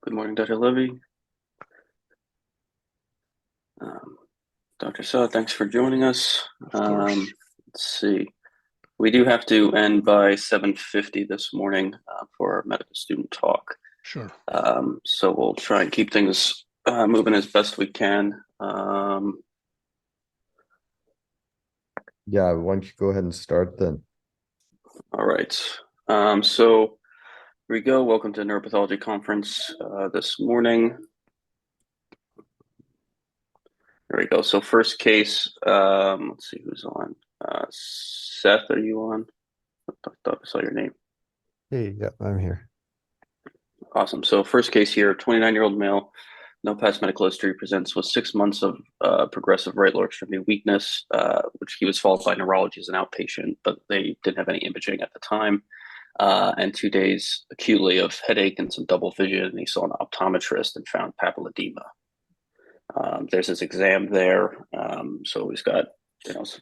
Good morning, Dr. Levy. Um, Dr. Saw, thanks for joining us. Of course. Let's see. We do have to end by 7:50 this morning for our medical student talk. Sure. So we'll try and keep things moving as best we can. Yeah, why don't you go ahead and start then? All right. So here we go. Welcome to Neuropathology Conference this morning. There we go. So first case, let's see who's on. Seth, are you on? I thought I saw your name. Hey, yeah, I'm here. Awesome. So first case here, 29-year-old male, no past medical history, presents with 6 months of progressive right lower extremity weakness, which he was followed by neurology as an outpatient, but they didn't have any imaging at the time. And 2 days acutely of headache and some double vision. And he saw an optometrist and found papilledema. There's his exam there. So he's got,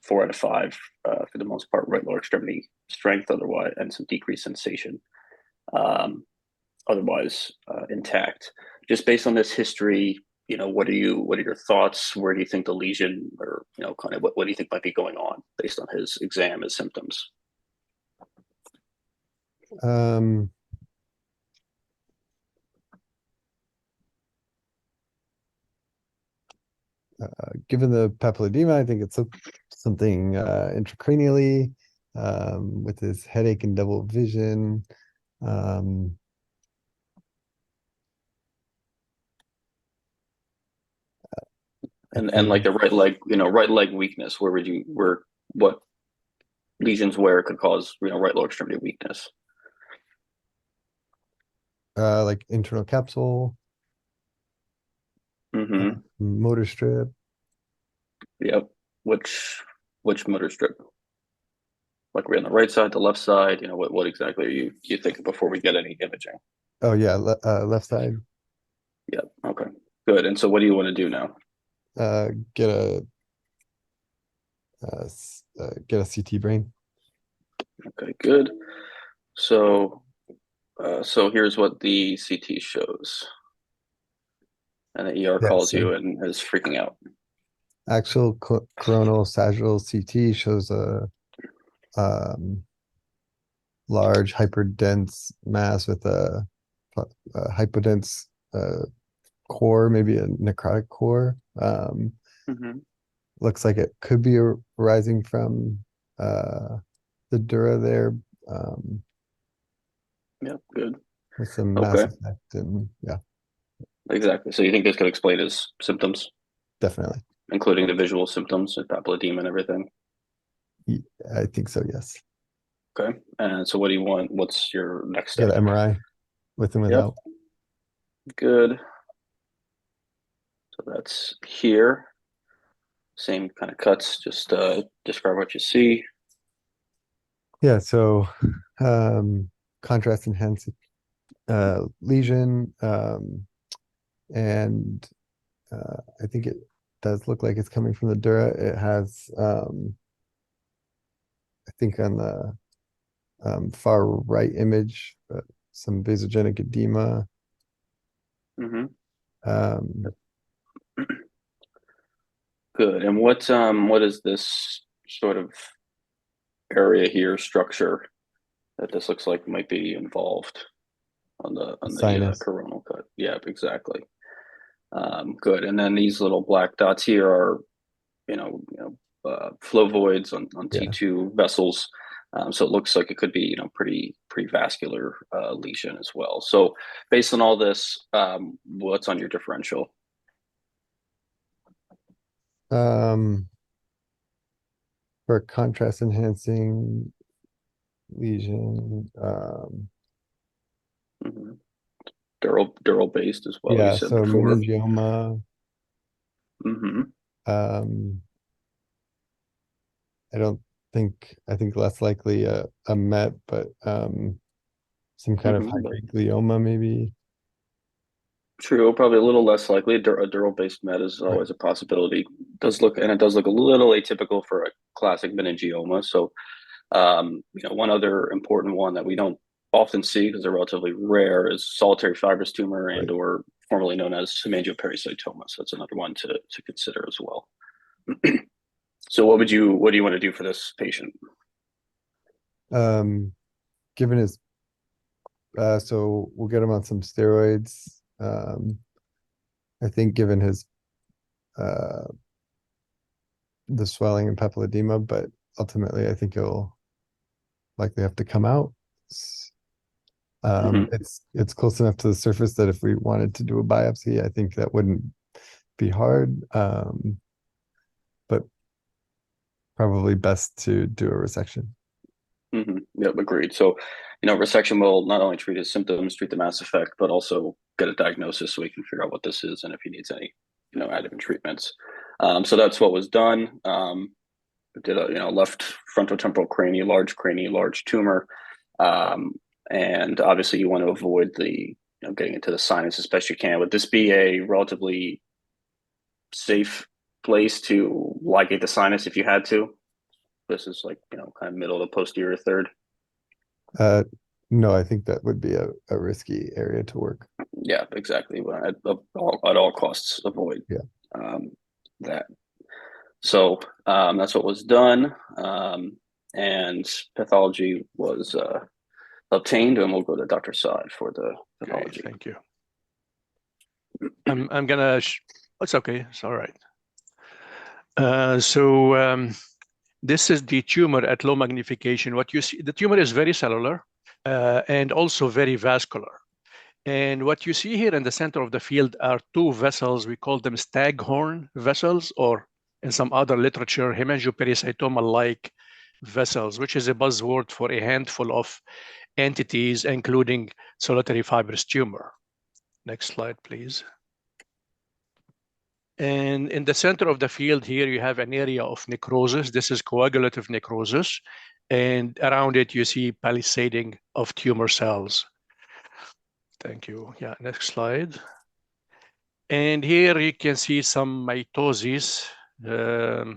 4 out of 5 for the most part, right lower extremity strength, otherwise, and some decreased sensation. Otherwise intact. Just based on this history, what are your thoughts? Where do you think the lesion, or kind of what do you think might be going on based on his exam, his symptoms? Um, Given the papilledema, I think it's something intracranially with his headache and double vision. Um, And like the right leg weakness, what lesions where it could cause, right lower extremity weakness? like internal capsule, Mm-hmm. motor strip. Yep. Which motor strip? Like we're on the right side, the left side, what exactly are you thinking before we get any imaging? Oh yeah, left side. Yep. Okay. Good. And so what do you want to do now? Get a CT brain. Okay, good. So so here's what the CT shows. And the ER Yeah, calls so you and is freaking out. actual coronal sagittal CT shows a um, large hyperdense mass with a hypodense core, maybe a necrotic core. Mm-hmm. Looks like it could be arising from the dura there, Yep, good. with some mass Okay, effect, and yeah, exactly. So you think this could explain his symptoms, definitely. including the visual symptoms, and papilledema and everything? I think so, yes. Okay. And so what do you want? What's your next Get step? an MRI with and Yep, without. good. So that's here. Same kind of cuts, just describe what you see. Yeah, so contrast enhanced lesion, and I think it does look like it's coming from the dura. It has, I think on the far right image, some vasogenic edema. Mm-hmm. Um, Good. And what is this sort of area here, structure that this looks like might be involved on the Sinus. coronal cut? Yeah, exactly. Good. And then these little black dots here are, flow voids on Yeah. T2 vessels. So it looks like it could be, pretty vascular lesion as well. So based on all this, what's on your differential? Um, for contrast enhancing lesion, Mm-hmm. Dural based as well, you yeah, said so before. meningioma. Mm-hmm. Um, I don't I think less likely a Met, but some kind of high Mm-hmm. grade glioma maybe. True, probably a little less likely. A dural based met is Right. always a possibility. It does look a little atypical for a classic meningioma. So, one other important one that we don't often see, because they're relatively rare, is solitary fibrous tumor and Right. or formerly known as hemangiopericytoma. So that's another one to consider as well. So what do you want to do for this patient? Given his, so we'll get him on some steroids. I think given his, the swelling and papilledema, but ultimately I think he'll likely have to come out. Mhm. It's close enough to the surface that if we wanted to do a biopsy, I think that wouldn't be hard. But probably best to do a resection. Yep, agreed. So, resection will not only treat his symptoms, treat the mass effect, but also get a diagnosis so we can figure out what this is and if he needs any, adjuvant treatments. So that's what was done. Did a, left frontotemporal cranie, large tumor. And obviously you want to avoid the, getting into the sinus as best you can. Would this be a relatively safe place to ligate the sinus if you had to? This is like, kind of middle of the posterior third. No, I think that would be a risky area to work. Yeah, exactly. But at all costs, avoid that. So that's what was done, and pathology was obtained, and we'll go to Dr. Saad for the pathology. Okay, thank you. I'm gonna. It's okay. It's all right. This is the tumor at low magnification. What you see, the tumor is very cellular and also very vascular. And what you see here in the center of the field are two vessels. We call them staghorn vessels, or in some other literature, hemangiopericytoma-like vessels, which is a buzzword for a handful of entities, including solitary fibrous tumor. Next slide, please. And in the center of the field here, you have an area of necrosis. This is coagulative necrosis. And around it, you see palisading of tumor cells. Thank you. Yeah, next slide. And here you can see some mitosis. Yeah,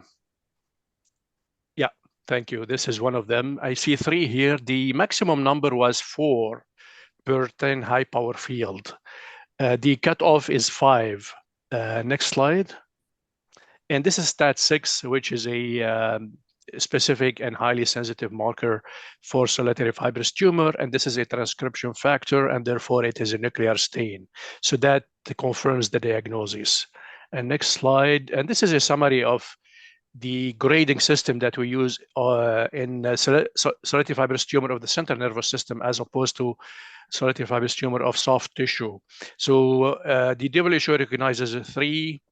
thank you. This is one of them. I see 3 here. The maximum number was 4 per 10 high power field. The cutoff is 5. Next slide. And this is STAT6, which is a specific and highly sensitive marker for solitary fibrous tumor. And this is a transcription factor, and therefore it is a nuclear stain. So that confirms the diagnosis. And next slide. And this is a summary of the grading system that we use in solitary fibrous tumor of the central nervous system as opposed to solitary fibrous tumor of soft tissue. So the WHO recognizes 3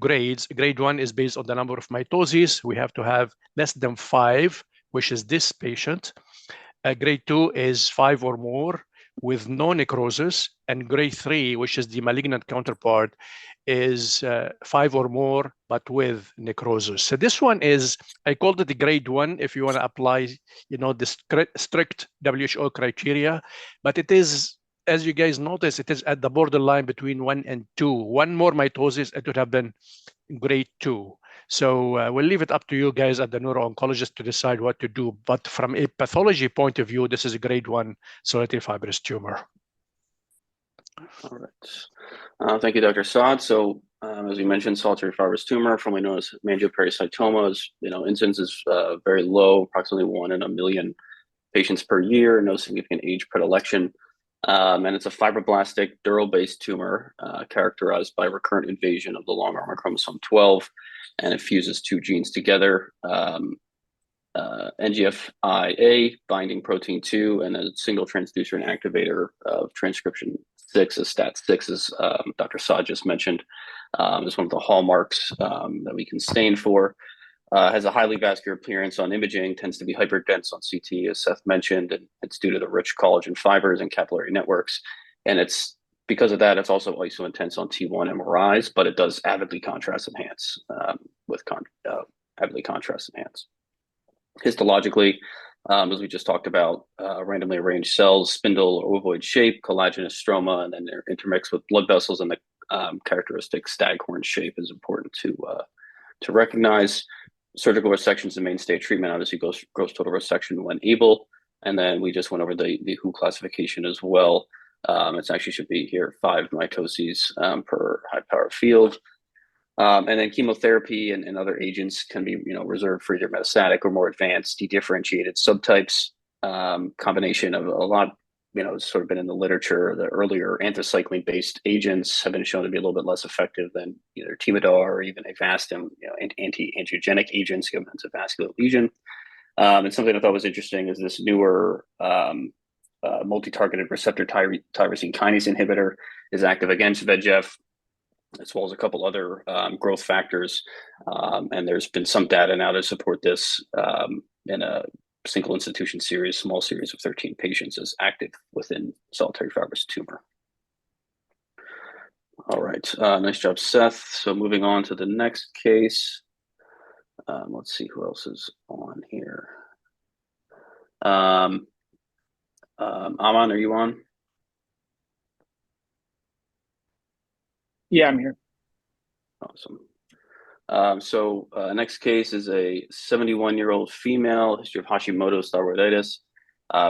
grades. Grade 1 is based on the number of mitoses. We have to have less than 5, which is this patient. Grade 2 is 5 or more with no necrosis. And grade 3, which is the malignant counterpart, is 5 or more, but with necrosis. So this one is, I called it the grade 1 if you want to apply, the strict WHO criteria, but it is, as you guys notice, it is at the borderline between 1 and 2. 1 more mitosis, it would have been grade 2. So we'll leave it up to you guys at the neuro-oncologist to decide what to do. But from a pathology point of view, this is a grade 1 solitary fibrous tumor. All right. Thank you, Dr. Saad. So as you mentioned, solitary fibrous tumor, formerly known as hemangiopericytoma, is, incidence is very low, approximately 1 in a million patients per year, no significant age predilection. And it's a fibroblastic dural-based tumor characterized by recurrent invasion of the long arm of chromosome 12, and it fuses 2 genes together, NGFIA binding protein 2, and a single transducer and activator of transcription 6, as STAT6, as Dr. Saad just mentioned, is one of the hallmarks that we can stain for. Has a highly vascular appearance on imaging, tends to be hyperdense on CT, as Seth mentioned, and it's due to the rich collagen fibers and capillary networks. And it's because of that, it's also iso-intense on T1 MRIs, but it does avidly contrast enhance avidly contrast enhance. Histologically, as we just talked about, randomly arranged cells, spindle or ovoid shape, collagenous stroma, and then they're intermixed with blood vessels, and the characteristic staghorn shape is important to recognize. Surgical resection is the mainstay treatment. Obviously, gross total resection when able, And then we just went over the WHO classification as well. It actually should be here 5 mitoses per high power field. And then chemotherapy and other agents can be, reserved for either metastatic or more advanced dedifferentiated subtypes. Combination of a lot, sort of been in the literature. The earlier anthracycline-based agents have been shown to be a little bit less effective than either Temodar or even Avastin, anti-angiogenic agents given it's a vascular lesion. And something I thought was interesting is this newer multi-targeted receptor tyrosine kinase inhibitor is active against VEGF, as well as a couple other growth factors. And there's been some data now to support this in a single institution series, small series of 13 patients as active within solitary fibrous tumor. All right, nice job, Seth. So moving on to the next case. Let's see who else is on here. Aman, are you on? Yeah, I'm here. Awesome. So next case is a 71-year-old female, history of Hashimoto's thyroiditis.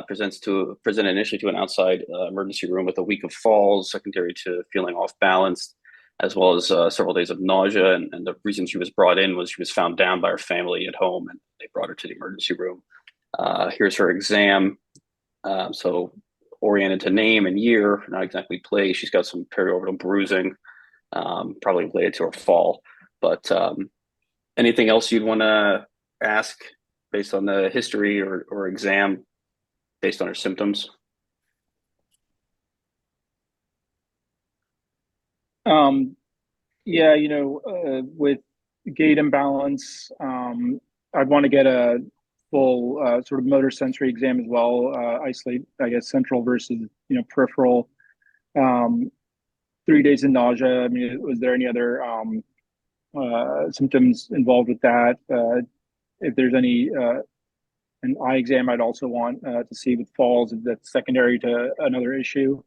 Presented initially to an outside emergency room with a week of falls, secondary to feeling off balance, as well as several days of nausea. And the reason she was brought in was she was found down by her family at home, and they brought her to the emergency room. Here's her exam. So oriented to name and year, not exactly place. She's got some periorbital bruising, probably related to her fall. But anything else you'd want to ask based on the history or exam based on her symptoms? Yeah, with gait imbalance, I'd want to get a full sort of motor sensory exam as well, isolate, I guess, central versus, peripheral. 3 days of nausea. I mean, was there any other symptoms involved with that? If there's any an eye exam, I'd also want to see with falls if that's secondary to another issue.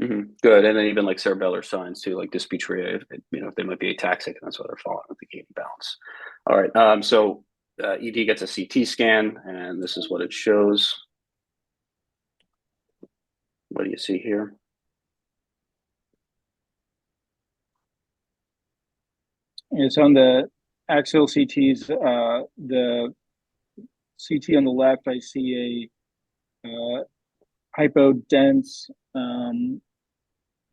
Mm-hmm. Good. And then even like cerebellar signs too, like dysmetria, if they might be ataxic, and that's why they're falling with the gait imbalance. All right. So ED gets a CT scan, and this is what it shows. What do you see here? It's on the axial CTs. The CT on the left, I see a hypodense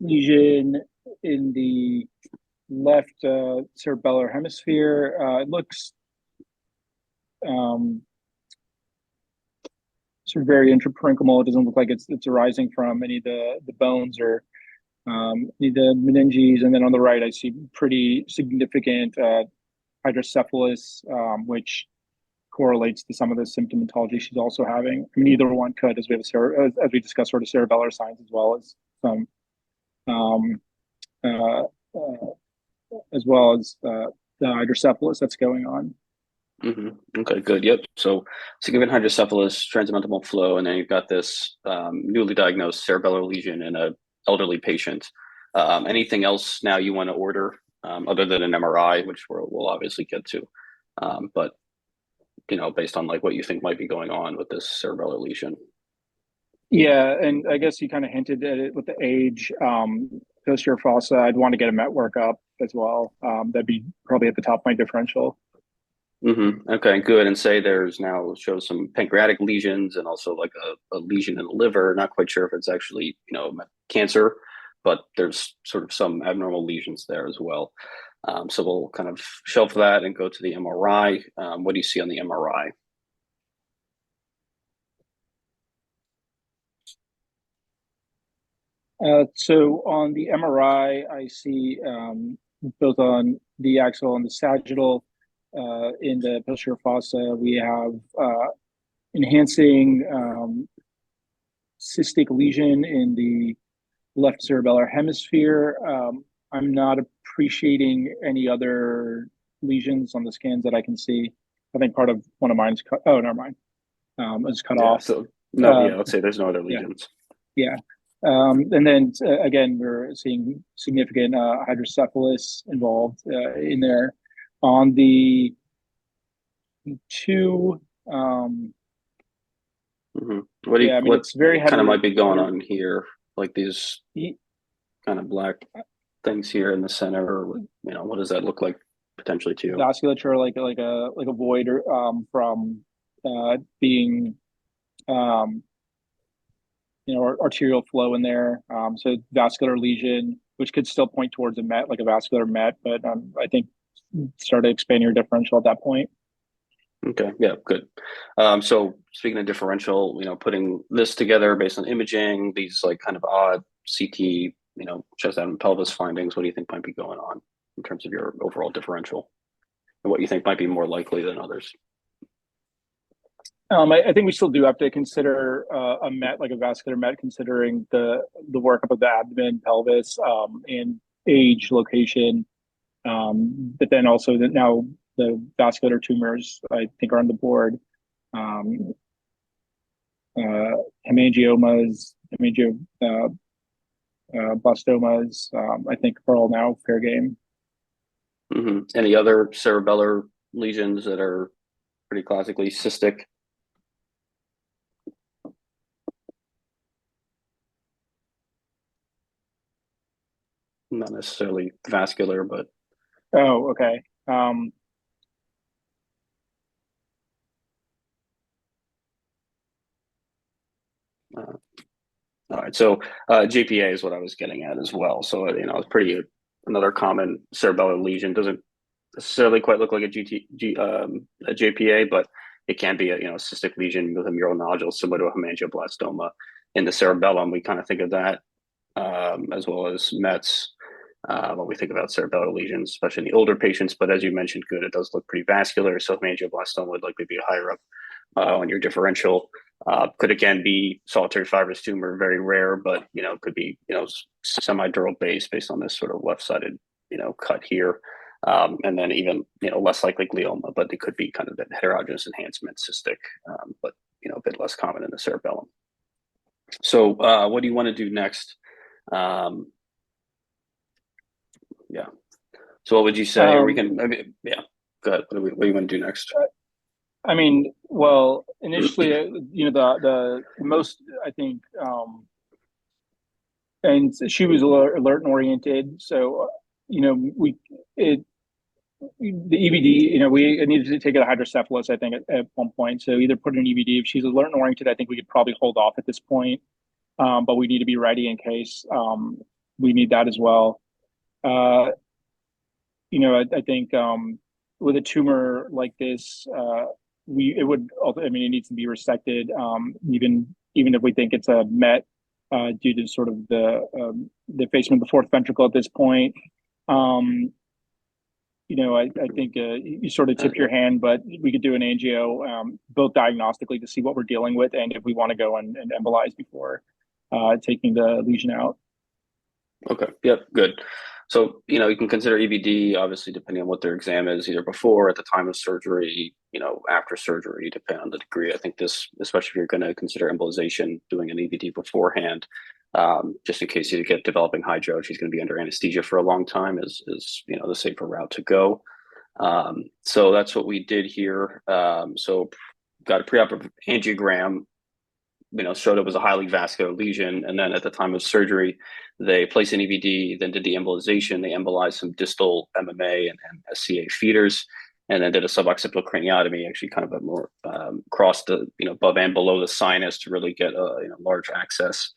lesion in the left cerebellar hemisphere. It looks sort of very intraparenchymal. It doesn't look like it's arising from any of the bones or any of the meninges. And then on the right, I see pretty significant hydrocephalus, which correlates to some of the symptomatology she's also having. I mean, either one could, as we discussed, sort of cerebellar signs as well as some, the hydrocephalus that's going on. Mm-hmm. Okay, good. Yep. So given hydrocephalus, transmental flow, and then you've got this newly diagnosed cerebellar lesion in an elderly patient. Anything else now you want to order other than an MRI, which we'll obviously get to, but based on like what you think might be going on with this cerebellar lesion. Yeah, and I guess you kind of hinted at it with the age. Posterior fossa, I'd want to get a MET workup as well. That'd be probably at the top of my differential. Mm-hmm. Okay, good. And say there's now shows some pancreatic lesions and also like a lesion in the liver. Not quite sure if it's actually cancer, but there's sort of some abnormal lesions there as well. So we'll kind of shelf that and go to the MRI. What do you see on the MRI? So on the MRI, I see both on the axial and the sagittal, in the posterior fossa, we have enhancing cystic lesion in the left cerebellar hemisphere. I'm not appreciating any other lesions on the scans that I can see. I think part of one of mine's cut. Oh, never mind. It's cut off. So no, let's say there's no other lesions. Yeah. And then again, we're seeing significant hydrocephalus involved in there. On the two What do you, Yeah, I mean, what it's very kind of might be going heterogeneous. on here? Like these kind of black things here in the center, or, what does that look like potentially to you? Vasculature, like a void or, from being arterial flow in there. So vascular lesion, which could still point towards a MET, like a vascular MET, but I think start to expand your differential at that point. Okay, yeah, good. So speaking of differential, putting this together based on imaging, these like kind of odd CT, chest and pelvis findings, what do you think might be going on in terms of your overall differential, and what you think might be more likely than others? I think we still do have to consider a MET, like a vascular MET, considering the workup of the abdomen, pelvis, and age, location. But then also that now the vascular tumors, I think, are on the board. Hemangiomas, blastomas, I think are all now fair game. Any other cerebellar lesions that are pretty classically cystic? Not necessarily vascular, but Oh, okay. all right. So JPA is what I was getting at as well. So it's pretty another common cerebellar lesion. Doesn't necessarily quite look like a JPA, but it can be a cystic lesion with a mural nodule similar to a hemangioblastoma in the cerebellum. We kind of think of that as well as METs when we think about cerebellar lesions, especially in the older patients. But as you mentioned, good, it does look pretty vascular. So hemangioblastoma would likely be higher up on your differential. Could again be solitary fibrous tumor, very rare, but could be semi-dural base based on this sort of left-sided cut here. And then even less likely glioma, but it could be kind of that heterogeneous enhancement, cystic, but a bit less common in the cerebellum. So what do you want to do next? Yeah. So what would you say? Or we can, yeah. Go ahead. What do you want to do next? I mean, well, initially, the most, I think, and she was alert and oriented. So, the EVD, we needed to take a hydrocephalus, I think, at one point. So either put an EVD. If she's alert and oriented, I think we could probably hold off at this point. But we need to be ready in case we need that as well. I think with a tumor like this, it needs to be resected, even if we think it's a MET due to sort of the effacement of the fourth ventricle at this point. I think you sort of tip your hand, but we could do an angio, both diagnostically to see what we're dealing with, and if we want to go and embolize before taking the lesion out. Okay. Yep. Good. So, you can consider EVD, obviously, depending on what their exam is, either before, at the time of surgery, after surgery, depending on the degree. I think this, especially if you're going to consider embolization, doing an EVD beforehand, just in case you get developing hydro, she's going to be under anesthesia for a long time, is the safer route to go. So that's what we did here. So got a preoperative angiogram, showed it was a highly vascular lesion. And then at the time of surgery, they placed an EVD, then did the embolization. They embolized some distal MMA and SCA feeders, and then did a suboccipital craniotomy, actually kind of a more crossed the, above and below the sinus to really get a large access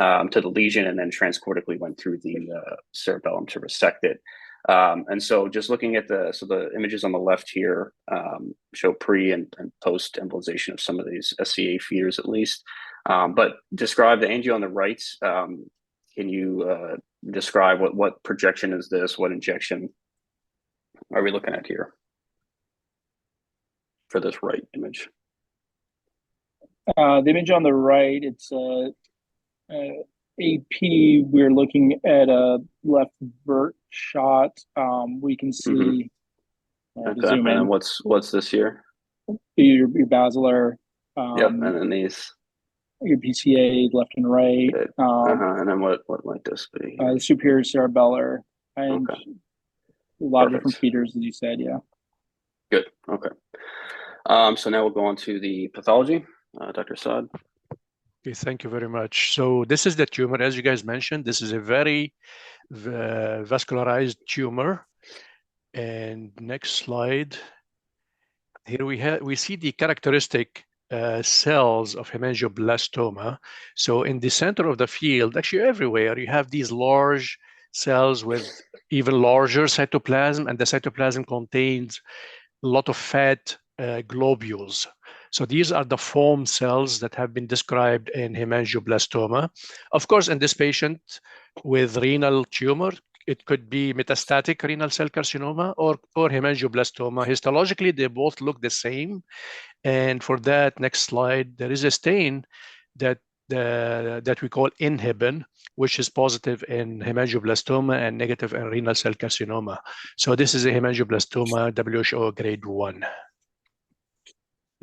to the lesion, and then transcortically went through the cerebellum to resect it. And so just looking at the images on the left here show pre and post embolization of some of these SCA feeders at least. But describe the angio on the right. Can you describe what projection is this? What injection are we looking at here for this right image? The image on the right, it's AP. We're looking at a left vert shot. We can see. Okay. Zoom in. And what's this here? Your basilar. Yep. And then these. Your PCA left and right. Okay. And then what might this be? Superior cerebellar and a lot of different feeders, as you said. Yeah. Good. Okay. So now we'll go on to the pathology. Dr. Saad. Okay, thank you very much. So this is the tumor, as you guys mentioned. This is a very vascularized tumor. And next slide. Here we see the characteristic cells of hemangioblastoma. So in the center of the field, actually everywhere, you have these large cells with even larger cytoplasm, and the cytoplasm contains a lot of fat globules. So these are the foam cells that have been described in hemangioblastoma. Of course, in this patient with renal tumor, it could be metastatic renal cell carcinoma or hemangioblastoma. Histologically, they both look the same. And for that, next slide, there is a stain that we call inhibin, which is positive in hemangioblastoma and negative in renal cell carcinoma. So this is a hemangioblastoma WHO grade 1.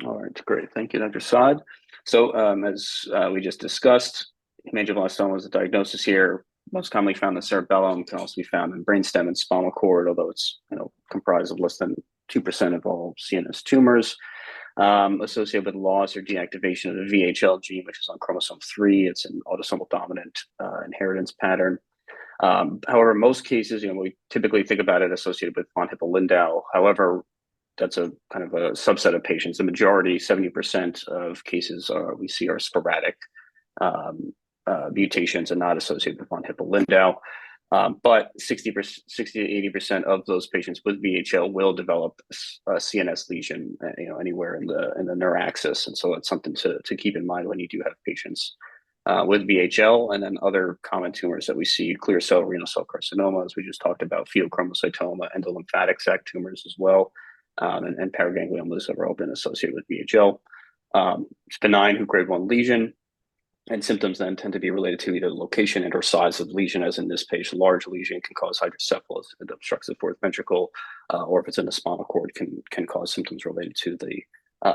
All right, great. Thank you, Dr. Saad. So as we just discussed, hemangioblastoma is the diagnosis here. Most commonly found in the cerebellum, can also be found in brainstem and spinal cord, although it's comprised of less than 2% of all CNS tumors. Associated with loss or deactivation of the VHL gene, which is on chromosome 3. It's an autosomal dominant inheritance pattern. However, in most cases, we typically think about it associated with von Hippel-Lindau. However, that's a kind of a subset of patients. The majority, 70% of cases we see are sporadic mutations and not associated with von Hippel-Lindau. But 60 to 80% of those patients with VHL will develop a CNS lesion, anywhere in the neuraxis, and so that's something to keep in mind when you do have patients with VHL. And then other common tumors that we see: clear cell renal cell carcinoma, as we just talked about, pheochromocytoma, endolymphatic sac tumors as well, and paragangliomas have all been associated with VHL. It's benign grade 1 lesion. And symptoms then tend to be related to either the location and or size of lesion, as in this patient. Large lesion can cause hydrocephalus and obstructs the fourth ventricle, or if it's in the spinal cord, can cause symptoms related to the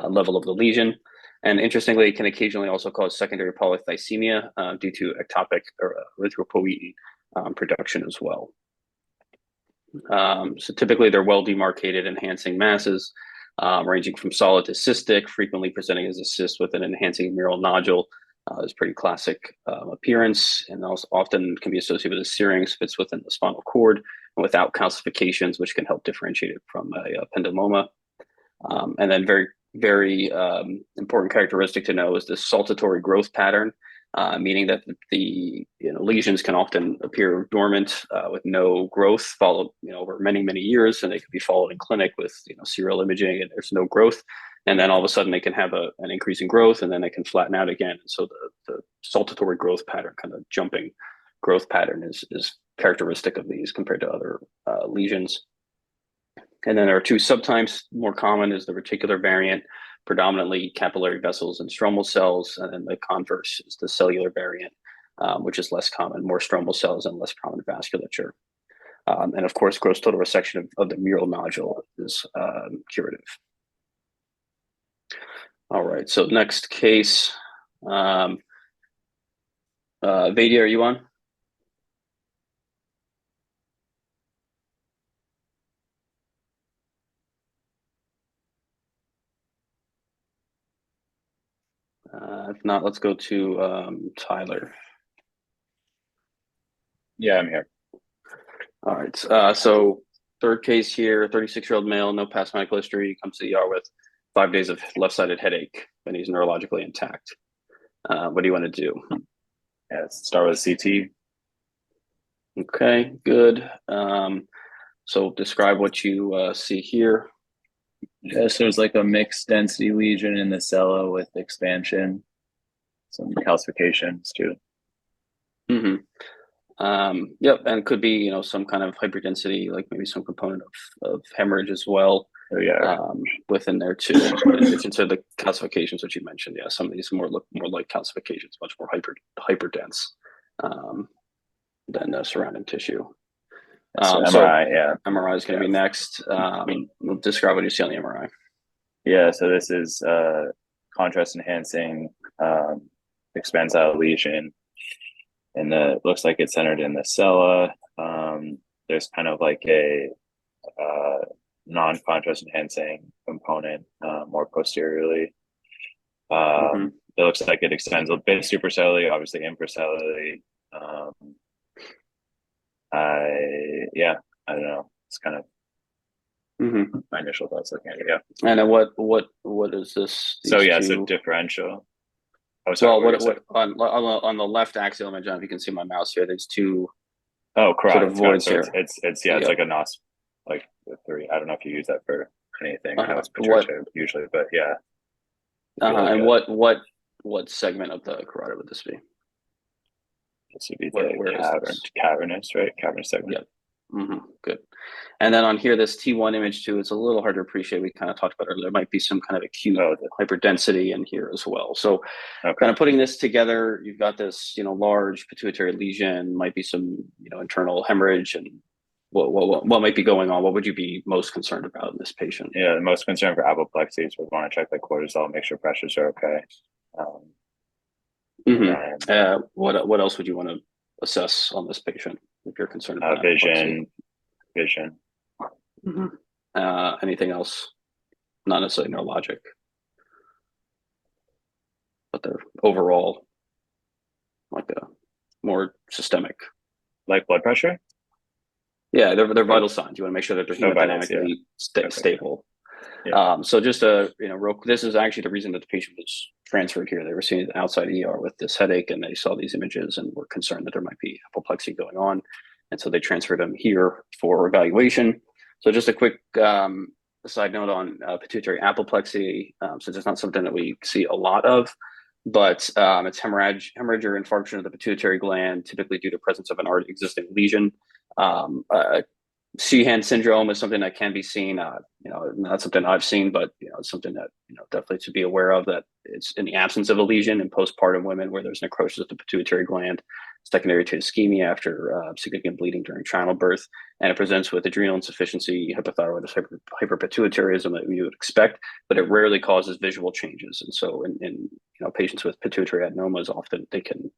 level of the lesion. And interestingly, it can occasionally also cause secondary polycythemia due to ectopic or erythropoietin production as well. So typically, they're well demarcated enhancing masses, ranging from solid to cystic, frequently presenting as a cyst with an enhancing mural nodule. Is pretty classic appearance, and also often can be associated with a syrinx, fits within the spinal cord, and without calcifications, which can help differentiate it from a ependymoma. And then very, very important characteristic to know is the saltatory growth pattern, meaning that the lesions can often appear dormant with no growth, followed over many, many years, and they could be followed in clinic with serial imaging, and there's no growth. And then all of a sudden they can have an increase in growth, and then they can flatten out again. So the saltatory growth pattern, kind of jumping growth pattern, is characteristic of these compared to other lesions. And then there are two subtypes. More common is the reticular variant, predominantly capillary vessels and stromal cells, and then the converse is the cellular variant, which is less common, more stromal cells and less prominent vasculature. And of course, gross total resection of the mural nodule is curative. All right, so next case. Vaidya, are you on? If not, let's go to Tyler. Yeah, I'm here. All right, so third case here, 36-year-old male, no past medical history, comes to the ER with 5 days of left-sided headache, and he's neurologically intact. What do you want to do? Yeah, let's start with CT. Okay, good. So describe what you see here. Yeah, so there's like a mixed density lesion in the cella with expansion, some calcifications too. Mm-hmm. Yep, and it could be some kind of hyperdensity, like maybe some component of hemorrhage as well. Oh yeah, within there too. In addition to the calcifications which you mentioned, yeah, some of these look more like calcifications, much more hyperdense than the surrounding tissue. so MRI, yeah. MRI is going to be next. We'll describe what you see on the MRI. Yeah, so this is contrast enhancing expansile lesion, and it looks like it's centered in the cella. There's kind of like a non-contrast enhancing component more posteriorly. It looks like it extends a bit supracellularly, obviously infracellularly. Yeah, I don't know. It's kind of Mhm. my initial thoughts looking at it. Yeah. And then what is this? So these yeah, two- so differential. Oh, sorry. Well, what were you saying? on the left axial image, if you can see my mouse here, there's two Oh, correct. sort of voids So here. it's it's Yeah. like a NOS, like the three. I don't know if you use that for anything. I know it's What- pituitary usually, but yeah. Feel like and a- what segment of the carotid would this be? This would be Where the is this? cavernous, right? Cavernous segment. Yep. Good. And then on here, this T1 image too, it's a little hard to appreciate. We kind of talked about earlier. There might be some kind of acute hyperdensity in here as well. So kind of putting this together, you've got this, large pituitary lesion, might be some, internal hemorrhage, and what might be going on? What would you be most concerned about in this patient? Yeah, the most concern for apoplexy is we want to check the cortisol, make sure pressures are okay. What else would you want to assess on this patient if you're concerned about vision? Anything else? Not necessarily neurologic, but they're overall like a more systemic. Like blood pressure? Yeah, they're vital signs. You want to make sure that they're hemodynamically Okay. stable. Yeah. So just this is actually the reason that the patient was transferred here. They were seen outside ER with this headache, and they saw these images and were concerned that there might be apoplexy going on, and so they transferred him here for evaluation. So just a quick side note on pituitary apoplexy, since it's not something that we see a lot of, but it's hemorrhage or infarction of the pituitary gland, typically due to presence of an already existing lesion. Sheehan syndrome is something that can be seen, not something I've seen, but it's something that definitely to be aware of, that it's in the absence of a lesion in postpartum women where there's necrosis of the pituitary gland, secondary to ischemia after significant bleeding during childbirth, and it presents with adrenal insufficiency, hypothyroidism, hyperpituitarism that you would expect, but it rarely causes visual changes. And so in patients with pituitary adenomas, often they can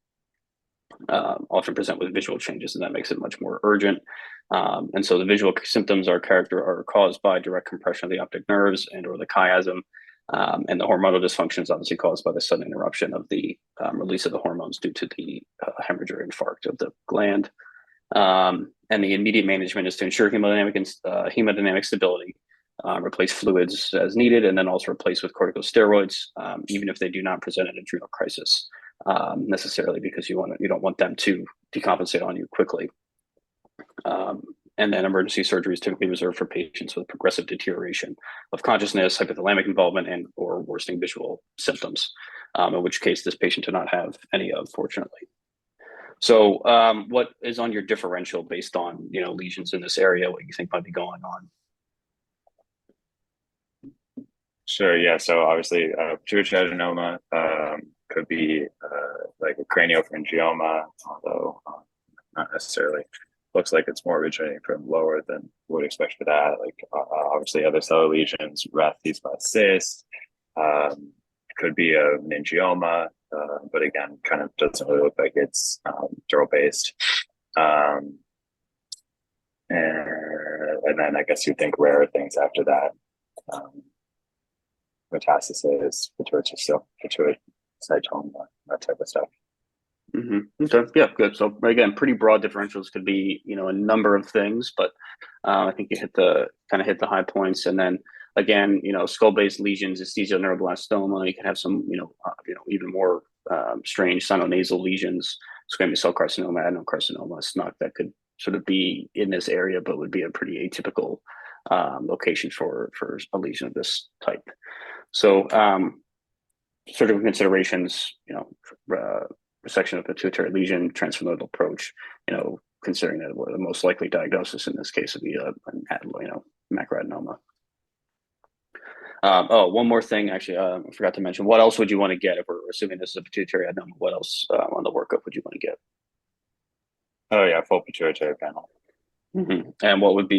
often present with visual changes, and that makes it much more urgent. And so the visual symptoms are caused by direct compression of the optic nerves and or the chiasm, and the hormonal dysfunction is obviously caused by the sudden interruption of the release of the hormones due to the hemorrhage or infarct of the gland. And the immediate management is to ensure hemodynamic stability, replace fluids as needed, and then also replace with corticosteroids, even if they do not present an adrenal crisis necessarily, because you don't want them to decompensate on you quickly. And then emergency surgery is typically reserved for patients with progressive deterioration of consciousness, hypothalamic involvement, and or worsening visual symptoms, in which case this patient did not have any of, fortunately. So what is on your differential based on lesions in this area, what you think might be going on? Sure, yeah. So obviously pituitary adenoma could be like a craniopharyngioma, although not necessarily. Looks like it's more originating from lower than would expect for that. Like obviously other cellular lesions, Rathke's cyst, could be a meningioma, but again, kind of doesn't really look like it's dural based. And then I guess you think rarer things after that. Metastasis, pituitary-cytoma, that type of stuff. Okay, yeah, good. So again, pretty broad differentials, could be a number of things, but I think you hit the high points. And then again, skull-based lesions, esthesioneuroblastoma. You can have some even more strange sinonasal lesions, squamous cell carcinoma, adenocarcinoma, SNOC, that could sort of be in this area, but would be a pretty atypical location for a lesion of this type. So surgical considerations, resection of pituitary lesion, transfemoidal approach, considering that the most likely diagnosis in this case would be macroadenoma. One more thing, actually, I forgot to mention. What else would you want to get if we're assuming this is a pituitary adenoma? What else on the workup would you want to get? Oh yeah, full pituitary panel. And what would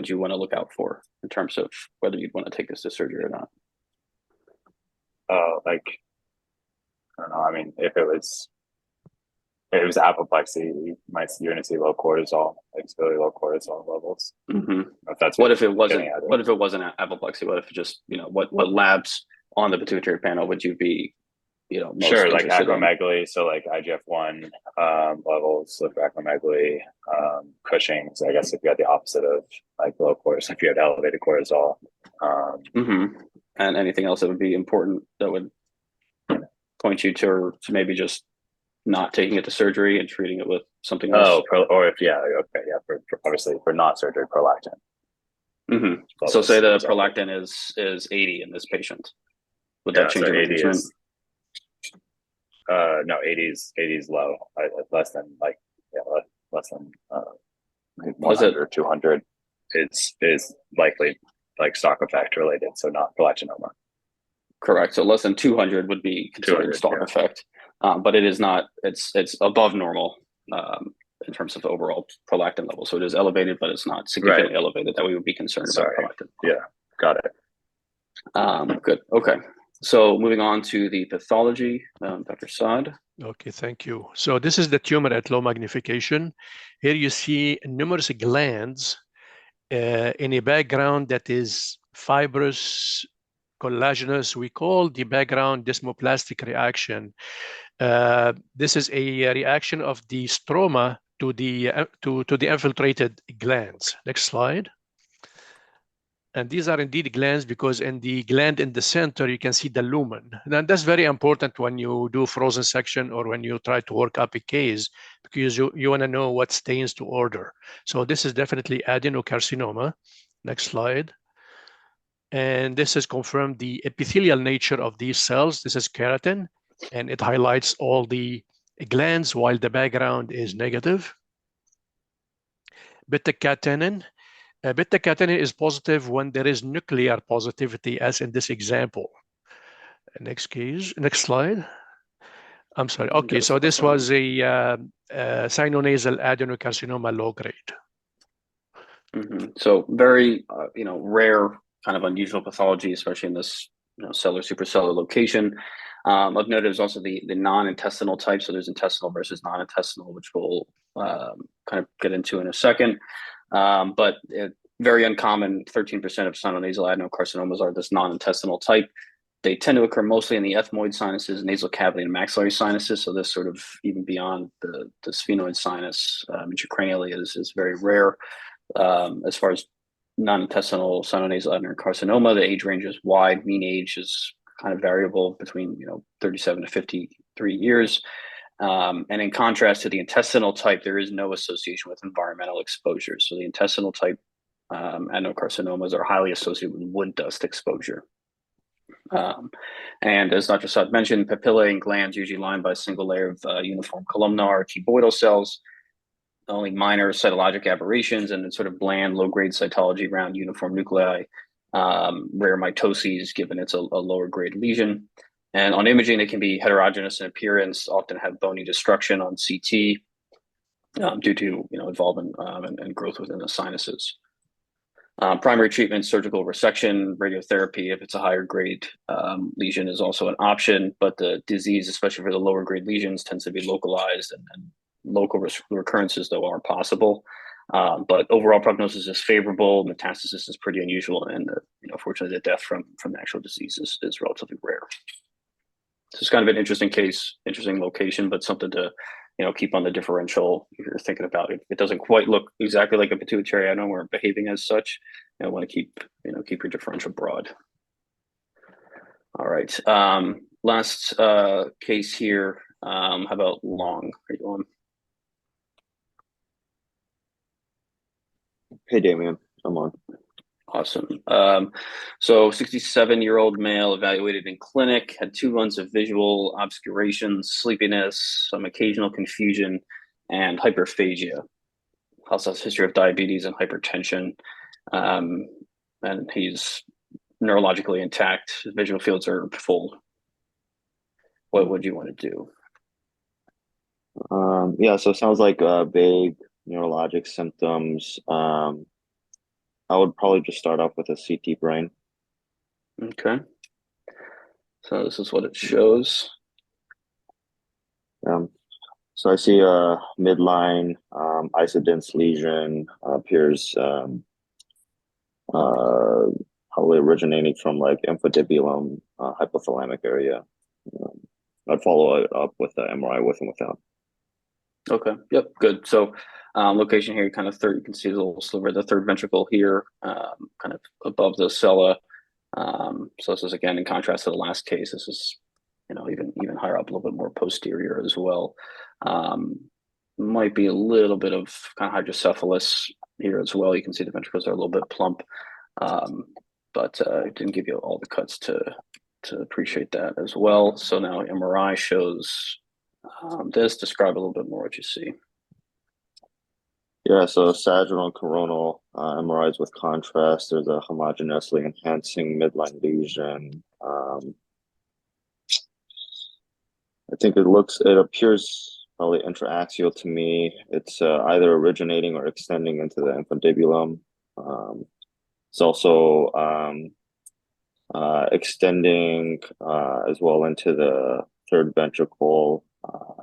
you want to look out for in terms of whether you'd want to take this to surgery or not? I don't know. I mean, if it was apoplexy, you're going to see low cortisol, like really low cortisol levels. If that's what if it wasn't? What if it wasn't apoplexy? What if it just what labs on the pituitary panel would you be most Sure, like interested in. acromegaly, so like IGF-1 levels of acromegaly, Cushing's. I guess if you had the opposite of like low cortisol, if you had elevated cortisol. And anything else that would be important that would point you to maybe just not taking it to surgery and treating it with something else. Or if for obviously for not surgery, prolactin. So say the prolactin is 80 in this patient. Would that change your management? No, 80 is low. Less than less than 100 or 200 is likely like stock effect related, so not prolactinoma. Correct. So less than 200 would be considered stock effect, but it is not. It's above normal in terms of overall prolactin level. So it is elevated, but it's not significantly elevated that we would be concerned about prolactin. Yeah, got it. Good. Okay. So moving on to the pathology, Dr. Saad. Okay, thank you. So this is the tumor at low magnification. Here you see numerous glands in a background that is fibrous, collagenous. We call the background desmoplastic reaction. This is a reaction of the stroma to the infiltrated glands. Next slide. And these are indeed glands because in the gland in the center, you can see the lumen. And that's very important when you do frozen section or when you try to work up a case, because you want to know what stains to order. So this is definitely adenocarcinoma. Next slide. And this has confirmed the epithelial nature of these cells. This is keratin, and it highlights all the glands while the background is negative. Beta-catenin. Beta-catenin is positive when there is nuclear positivity, as in this example. Next case, next slide. I'm sorry. Okay, so this was a sinonasal adenocarcinoma low grade. So very, rare, kind of unusual pathology, especially in this, cellular supercellular location. Of note is also the non-intestinal type. So there's intestinal versus non-intestinal, which we'll kind of get into in a second. But very uncommon. 13% of sinonasal adenocarcinomas are this non-intestinal type. They tend to occur mostly in the ethmoid sinuses, nasal cavity, and maxillary sinuses. So this sort of even beyond the sphenoid sinus, intracranially is very rare. As far as non-intestinal sinonasal adenocarcinoma, the age range is wide. Mean age is kind of variable between 37 to 53 years. And in contrast to the intestinal type, there is no association with environmental exposure. So the intestinal type adenocarcinomas are highly associated with wood dust exposure. And as Dr. Saad mentioned, papillae and glands usually lined by a single layer of uniform columnar or cuboidal cells, only minor cytologic aberrations, and sort of bland, low-grade cytology around uniform nuclei, rare mitoses, given it's a lower grade lesion. And on imaging, they can be heterogeneous in appearance, often have bony destruction on CT due to involvement and growth within the sinuses. Primary treatment, surgical resection, radiotherapy, if it's a higher grade lesion, is also an option, but the disease, especially for the lower grade lesions, tends to be localized, and local recurrences, though, are possible. But overall prognosis is favorable. Metastasis is pretty unusual, and fortunately, the death from the actual disease is relatively rare. So it's kind of an interesting case, interesting location, but something to keep on the differential if you're thinking about it. It doesn't quite look exactly like a pituitary adenoma or behaving as such. I want to keep your differential broad. All right. Last case here. How about lung? Are you on? Hey, Damien, I'm on. Awesome. So 67-year-old male evaluated in clinic, had 2 months of visual obscurations, sleepiness, some occasional confusion, and hyperphagia. Also has a history of diabetes and hypertension. And he's neurologically intact. His visual fields are full. What would you want to do? Yeah, so it sounds like big neurologic symptoms. I would probably just start off with a CT brain. Okay. So this is what it shows. So I see a midline isodense lesion, appears probably originating from like infundibulum, hypothalamic area. I'd follow it up with the MRI with and without. Okay. Yep. Good. So, location here, kind of third. You can see the little sliver, the third ventricle here, kind of above the sella. So this is again in contrast to the last case. This is, even higher up, a little bit more posterior as well. Might be a little bit of kind of hydrocephalus here as well. You can see the ventricles are a little bit plump, but it didn't give you all the cuts to appreciate that as well. So now MRI shows this. Describe a little bit more what you see. Yeah, so sagittal and coronal MRIs with contrast. There's a homogeneously enhancing midline lesion. I think it appears probably intraaxial to me. It's either originating or extending into the infundibulum. It's also extending as well into the third ventricle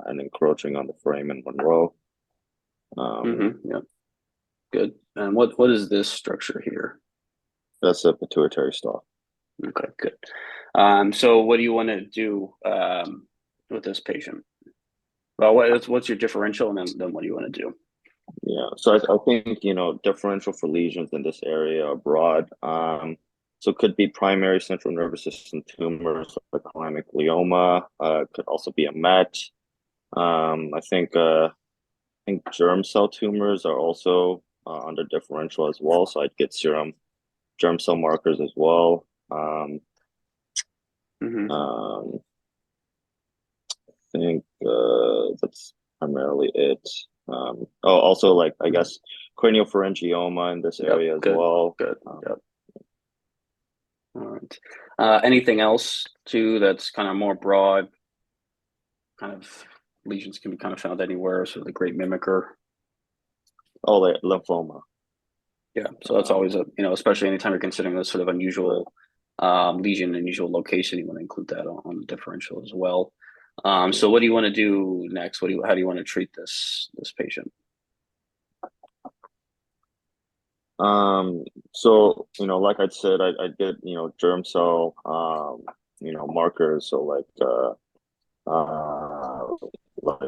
and encroaching on the foramen Monroe. Yeah, good. And what is this structure here? That's a pituitary stalk. Okay, good. So what do you want to do with this patient? Well, what's your differential, and then what do you want to do? Yeah, so I think differential for lesions in this area are broad. So it could be primary central nervous system tumors like thalamic glioma. Could also be a MET. I think germ cell tumors are also under differential as well. So I'd get serum germ cell markers as well. I think that's primarily it. Also, like, I guess craniopharyngioma in this area as well. Good. Yep. All right. Anything else too that's kind of more broad? Kind of lesions can be kind of found anywhere. So the great mimicker. Oh, like lymphoma. Yeah. So that's always especially anytime you're considering this sort of unusual lesion, unusual location, you want to include that on the differential as well. So what do you want to do next? How do you want to treat this patient? So like I said, I'd get germ cell markers. So like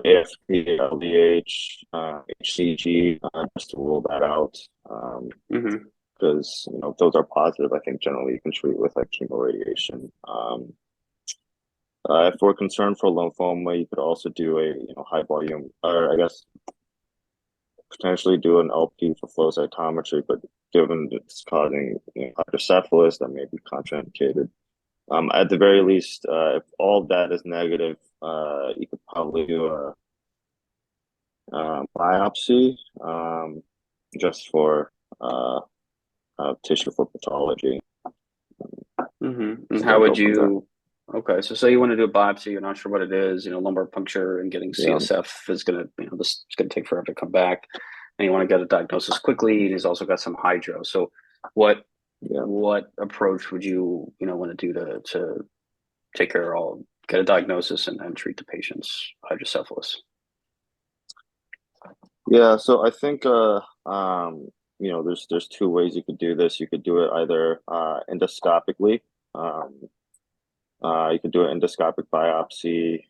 AFP, LDH, HCG, just to rule that out. Because if those are positive, I think generally you can treat with like chemoradiation. If we're concerned for lymphoma, you could also do a high volume, or I guess potentially do an LP for flow cytometry, but given it's causing hydrocephalus, that may be contraindicated. At the very least, if all of that is negative, you could probably do a biopsy just for tissue for pathology. And how would you? Okay, so say you want to do a biopsy, you're not sure what it is. Lumbar puncture and getting CSF is gonna, this is gonna take forever to come back, and you want to get a diagnosis quickly. And he's also got some hydro. So, what approach would you want to do to take care of get a diagnosis and treat the patient's hydrocephalus? Yeah, so I think there's two ways you could do this. You could do it either endoscopically. You could do an endoscopic biopsy,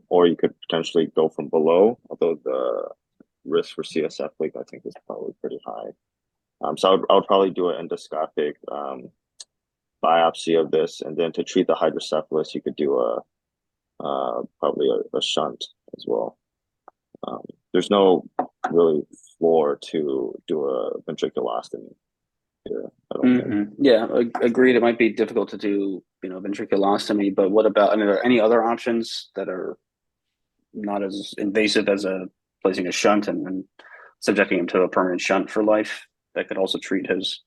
or you could potentially go from below, although the risk for CSF leak I think is probably pretty high. So I would probably do an endoscopic biopsy of this, and then to treat the hydrocephalus, you could do probably a shunt as well. There's no really floor to do a ventriculostomy here, I don't think. Yeah, agreed. It might be difficult to do, ventriculostomy, but what about, are there any other options that are not as invasive as placing a shunt and subjecting him to a permanent shunt for life that could also treat his,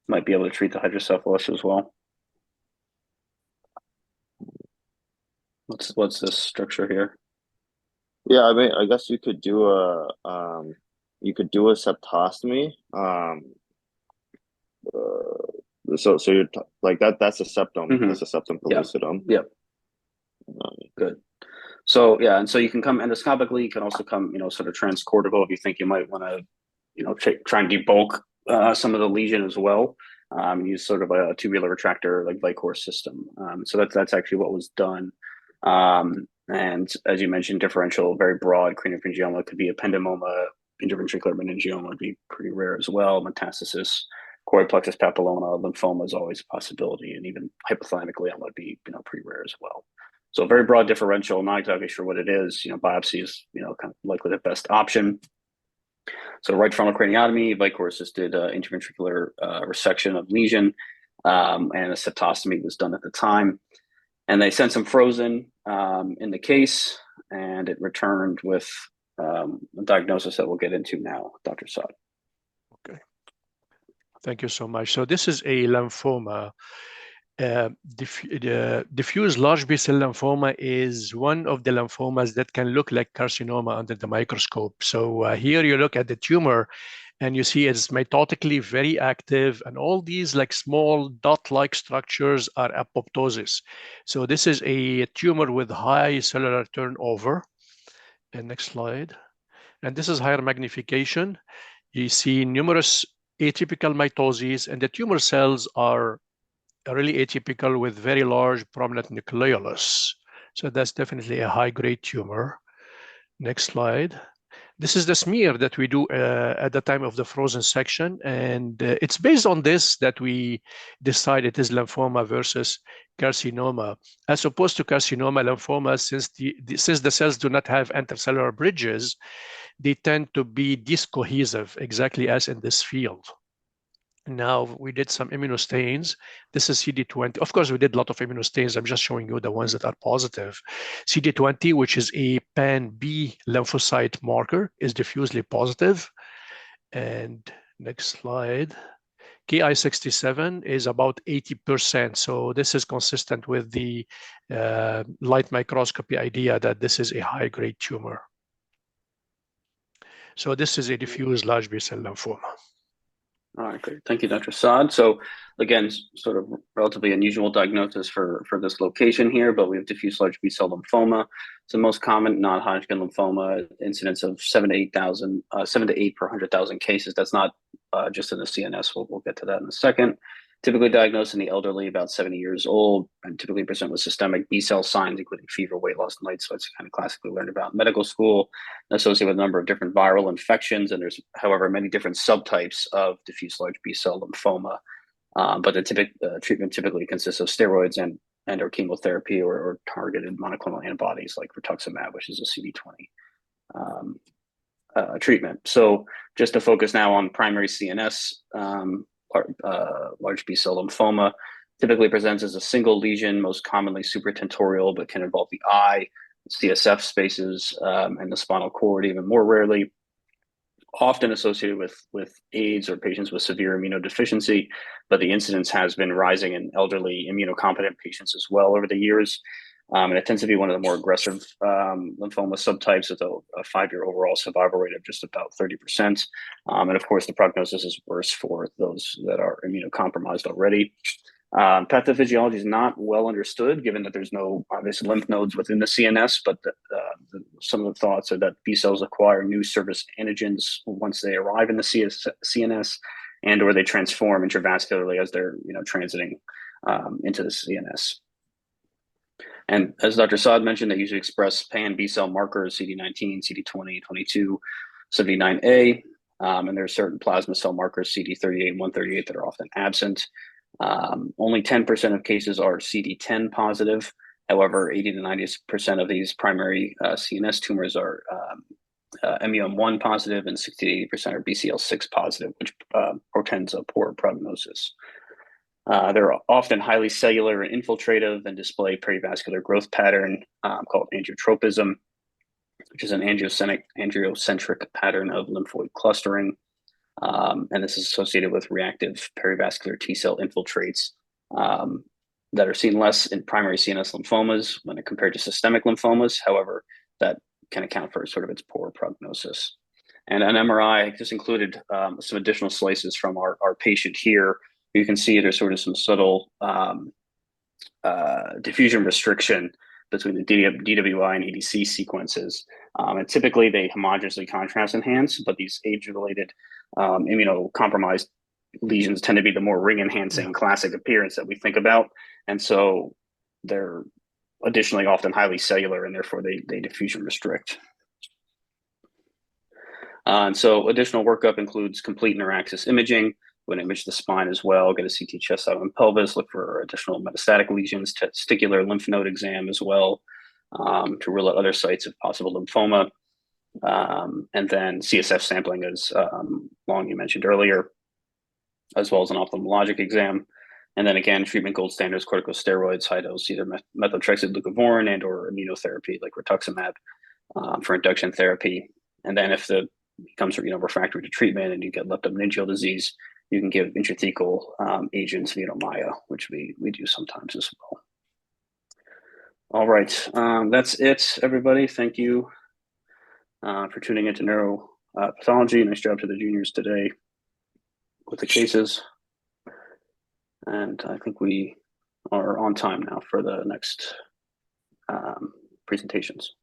might be able to treat the hydrocephalus as well? What's this structure here? Yeah, I mean, I guess you could do a septostomy. So you're like that. That's a septum. That's a septum pellucidum. Yep. Good. So yeah, and so you can come endoscopically. You can also come, sort of transcortical if you think you might want to, try and debulk some of the lesion as well. use sort of a tubular retractor like Vicore system. So that's actually what was done. And as you mentioned, differential, very broad craniopharyngioma could be ependymoma, interventricular meningioma would be pretty rare as well. Metastasis, choroid plexus papilloma, lymphoma is always a possibility, and even hypothalamic glioma would be pretty rare as well. So very broad differential, not exactly sure what it is. Biopsy is kind of likely the best option. So right frontal craniotomy, Vicore assisted interventricular resection of lesion, and a septostomy was done at the time. And they sent some frozen in the case, and it returned with a diagnosis that we'll get into now, Dr. Saad. Okay. Thank you so much. So this is a lymphoma. Diffuse large B-cell lymphoma is one of the lymphomas that can look like carcinoma under the microscope. So here you look at the tumor, and you see it's mitotically very active, and all these like small dot-like structures are apoptosis. So this is a tumor with high cellular turnover. And next slide. And this is higher magnification. You see numerous atypical mitoses, and the tumor cells are really atypical with very large prominent nucleolus. So that's definitely a high-grade tumor. Next slide. This is the smear that we do at the time of the frozen section, and it's based on this that we decide it is lymphoma versus carcinoma. As opposed to carcinoma, lymphoma, since the cells do not have intercellular bridges, they tend to be discohesive, exactly as in this field. Now we did some immunostains. This is CD20. Of course, we did a lot of immunostains. I'm just showing you the ones that are positive. CD20, which is a pan-B lymphocyte marker, is diffusely positive. And next slide. Ki-67 is about 80%. So this is consistent with the light microscopy idea that this is a high-grade tumor. So this is a diffuse large B-cell lymphoma. All right, great. Thank you, Dr. Saad. So again, sort of relatively unusual diagnosis for this location here, but we have diffuse large B-cell lymphoma. It's the most common non-Hodgkin lymphoma, incidence of 7 to 8 per 100,000 cases. That's not just in the CNS. We'll get to that in a second. Typically diagnosed in the elderly, about 70 years old, and typically present with systemic B-cell signs, including fever, weight loss, and light sweats, kind of classically learned about in medical school, associated with a number of different viral infections. And there's, however, many different subtypes of diffuse large B-cell lymphoma. But the treatment typically consists of steroids and or chemotherapy or targeted monoclonal antibodies like rituximab, which is a CD20 treatment. So just to focus now on primary CNS, large B-cell lymphoma typically presents as a single lesion, most commonly supratentorial, but can involve the eye, CSF spaces, and the spinal cord even more rarely. Often associated with AIDS or patients with severe immunodeficiency, but the incidence has been rising in elderly immunocompetent patients as well over the years. And it tends to be one of the more aggressive lymphoma subtypes with a 5-year overall survival rate of just about 30%. And of course, the prognosis is worse for those that are immunocompromised already. Pathophysiology is not well understood, given that there's no obvious lymph nodes within the CNS, but some of the thoughts are that B cells acquire new surface antigens once they arrive in the CNS, and or they transform intravascularly as they're transiting into the CNS. And as Dr. Saad mentioned, they usually express pan B cell markers, CD19, CD20, 22, 79A, and there are certain plasma cell markers, CD38 and 138, that are often absent. Only 10% of cases are CD10 positive. However, 80 to 90% of these primary CNS tumors are MUM1 positive, and 60 to 80% are BCL6 positive, which portends a poor prognosis. They're often highly cellular and infiltrative and display perivascular growth pattern called angiotropism, which is an angiocentric pattern of lymphoid clustering. And this is associated with reactive perivascular T cell infiltrates that are seen less in primary CNS lymphomas when compared to systemic lymphomas. However, that can account for sort of its poor prognosis. And an MRI just included some additional slices from our patient here. You can see there's sort of some subtle diffusion restriction between the DWI and ADC sequences. And typically they homogeneously contrast enhance, but these age-related immunocompromised lesions tend to be the more ring enhancing classic appearance that we think about. And so they're additionally often highly cellular, and therefore they diffusion restrict. And so additional workup includes complete neuraxis imaging. We're going to image the spine as well, get a CT chest out and pelvis, look for additional metastatic lesions, testicular lymph node exam as well, to rule out other sites of possible lymphoma. And then CSF sampling, as Long you mentioned earlier, as well as an ophthalmologic exam. And then again, treatment gold standards, corticosteroids, high dose, either methotrexate, leucovorin, and or immunotherapy like rituximab for induction therapy. And then if the becomes refractory to treatment and you get leptomeningeal disease, you can give intrathecal agents, Maya, which we do sometimes as well. All right, that's it, everybody. Thank you for tuning into neuropathology. Nice job to the juniors today with the cases. And I think we are on time now for the next presentations.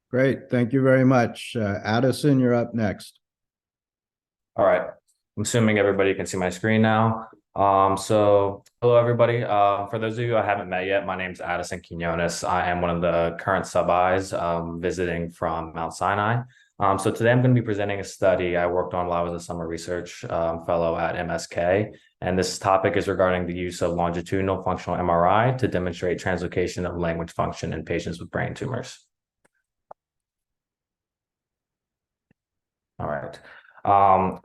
Great, thank you very much. Addison, you're up next. All right, I'm assuming everybody can see my screen now. So hello, everybody. For those of you I haven't met yet, my name is Addison Quinones. I am one of the current sub-Is visiting from Mount Sinai. So today I'm going to be presenting a study I worked on while I was a summer research fellow at MSK. And this topic is regarding the use of longitudinal functional MRI to demonstrate translocation of language function in patients with brain tumors. All right.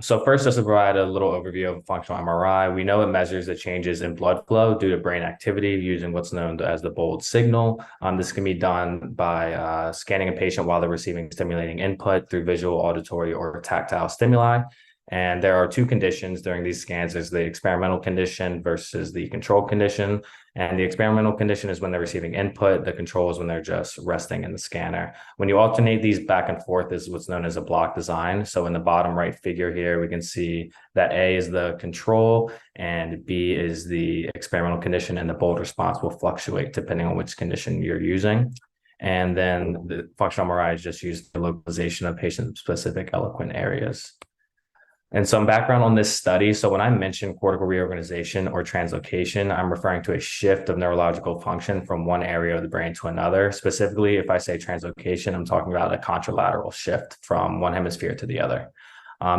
So first, just to provide a little overview of functional MRI, we know it measures the changes in blood flow due to brain activity using what's known as the Bold signal. This can be done by scanning a patient while they're receiving stimulating input through visual, auditory, or tactile stimuli. And there are two conditions during these scans. There's the experimental condition versus the control condition. And the experimental condition is when they're receiving input. The control is when they're just resting in the scanner. When you alternate these back and forth, this is what's known as a block design. So in the bottom right figure here, we can see that A is the control and B is the experimental condition, and the Bold response will fluctuate depending on which condition you're using. And then the functional MRI is just used for localization of patient-specific eloquent areas. And some background on this study. So when I mention cortical reorganization or translocation, I'm referring to a shift of neurological function from one area of the brain to another. Specifically, if I say translocation, I'm talking about a contralateral shift from one hemisphere to the other.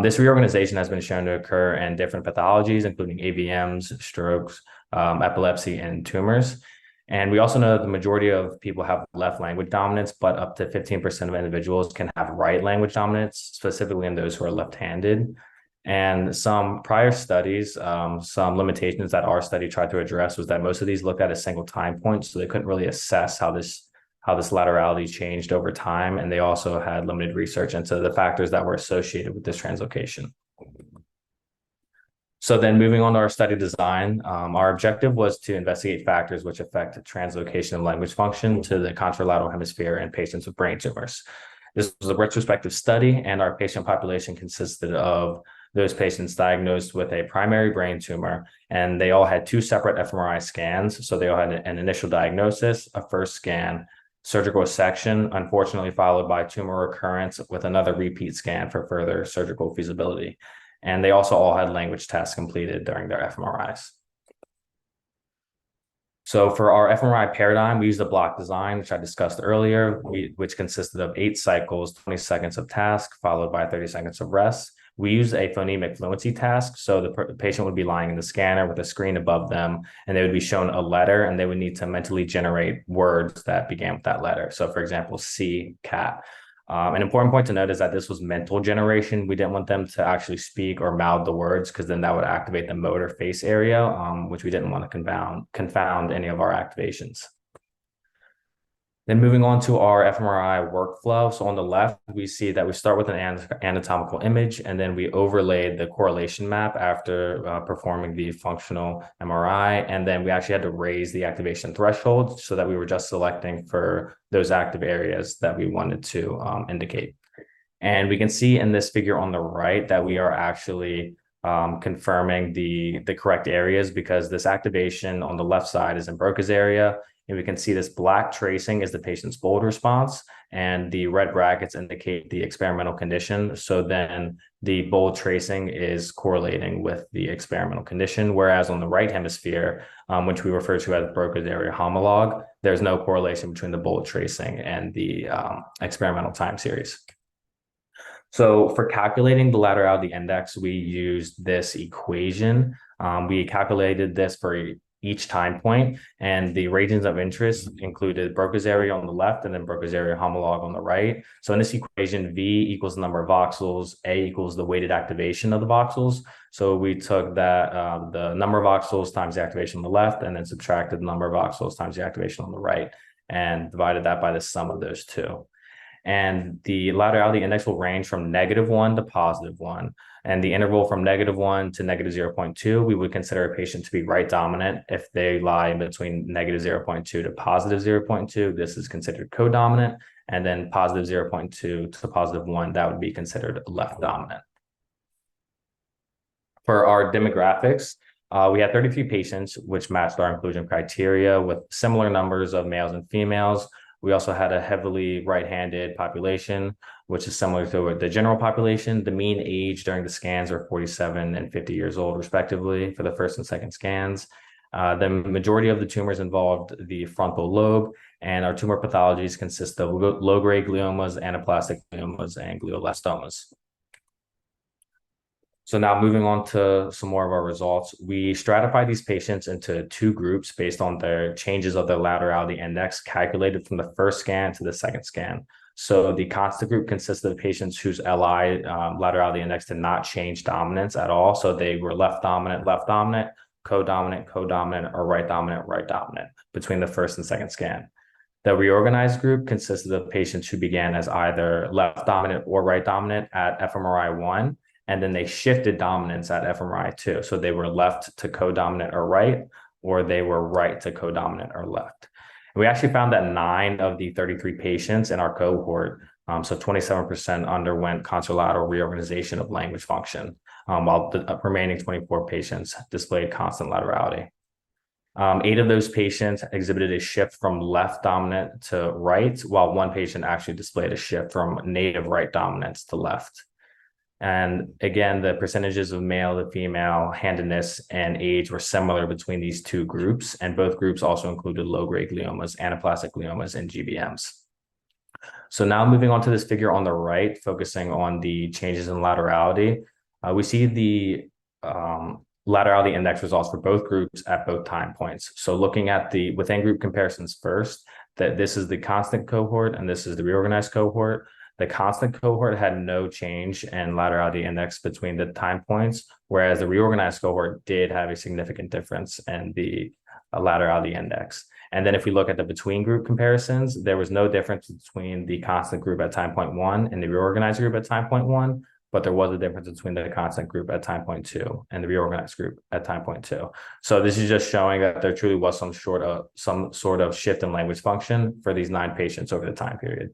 This reorganization has been shown to occur in different pathologies, including AVMs, strokes, epilepsy, and tumors. And we also know that the majority of people have left language dominance, but up to 15% of individuals can have right language dominance, specifically in those who are left-handed. And some prior studies, some limitations that our study tried to address was that most of these looked at a single time point, so they couldn't really assess how this laterality changed over time. And they also had limited research into the factors that were associated with this translocation. So then moving on to our study design, our objective was to investigate factors which affect translocation of language function to the contralateral hemisphere in patients with brain tumors. This was a retrospective study, and our patient population consisted of those patients diagnosed with a primary brain tumor, and they all had two separate fMRI scans. So they all had an initial diagnosis, a first scan, surgical section, unfortunately followed by tumor recurrence with another repeat scan for further surgical feasibility. And they also all had language tests completed during their fMRIs. So for our fMRI paradigm, we used the block design, which I discussed earlier, which consisted of 8 cycles, 20 seconds of task, followed by 30 seconds of rest. We used a phonemic fluency task. So the patient would be lying in the scanner with a screen above them, and they would be shown a letter, and they would need to mentally generate words that began with that letter. So for example, C, cat. An important point to note is that this was mental generation. We didn't want them to actually speak or mouth the words, because then that would activate the motor face area, which we didn't want to confound any of our activations. Then moving on to our fMRI workflow. So on the left, we see that we start with an anatomical image, and then we overlaid the correlation map after performing the functional MRI. And then we actually had to raise the activation threshold so that we were just selecting for those active areas that we wanted to indicate. And we can see in this figure on the right that we are actually confirming the correct areas, because this activation on the left side is in Broca's area, And we can see this black tracing is the patient's bold response, and the red brackets indicate the experimental condition. So then the bold tracing is correlating with the experimental condition, whereas on the right hemisphere, which we refer to as Broca's area homolog, there's no correlation between the bold tracing and the experimental time series. So for calculating the laterality index, we used this equation. We calculated this for each time point, and the regions of interest included Broca's area on the left and then Broca's area homolog on the right. So in this equation, V equals the number of voxels, A equals the weighted activation of the voxels. So we took that the number of voxels times the activation on the left, and then subtracted the number of voxels times the activation on the right, and divided that by the sum of those two. And the laterality index will range from -1 to +1. And the interval from -1 to -0.2, we would consider a patient to be right dominant. If they lie in between -0.2 to +0.2, this is considered codominant. And then +0.2 to +1, that would be considered left dominant. For our demographics, we had 33 patients, which matched our inclusion criteria with similar numbers of males and females. We also had a heavily right-handed population, which is similar to the general population. The mean age during the scans are 47 and 50 years old, respectively, for the first and second scans. The majority of the tumors involved the frontal lobe, and our tumor pathologies consist of low-grade gliomas, anaplastic gliomas, and glioblastomas. So now moving on to some more of our results, we stratified these patients into 2 groups based on their changes of their laterality index calculated from the first scan to the second scan. So the constant group consisted of patients whose LI laterality index did not change dominance at all. So they were left dominant, codominant, or right dominant between the first and second scan. The reorganized group consisted of patients who began as either left dominant or right dominant at fMRI 1. And then they shifted dominance at fMRI 2. So they were left to codominant or right, or they were right to codominant or left. And we actually found that 9 of the 33 patients in our cohort, so 27%, underwent contralateral reorganization of language function, while the remaining 24 patients displayed constant laterality. 8 of those patients exhibited a shift from left dominant to right, while 1 patient actually displayed a shift from native right dominance to left. And again, the percentages of male to female handedness and age were similar between these 2 groups, and both groups also included low-grade gliomas, anaplastic gliomas, and GBMs. So now moving on to this figure on the right, focusing on the changes in laterality, we see the laterality index results for both groups at both time points. So looking at the within group comparisons first, that this is the constant cohort and this is the reorganized cohort. The constant cohort had no change in laterality index between the time points, whereas the reorganized cohort did have a significant difference in the laterality index. And then if we look at the between group comparisons, there was no difference between the constant group at time point 1 and the reorganized group at time point 1, but there was a difference between the constant group at time point 2 and the reorganized group at time point 2. So this is just showing that there truly was some sort of shift in language function for these 9 patients over the time period.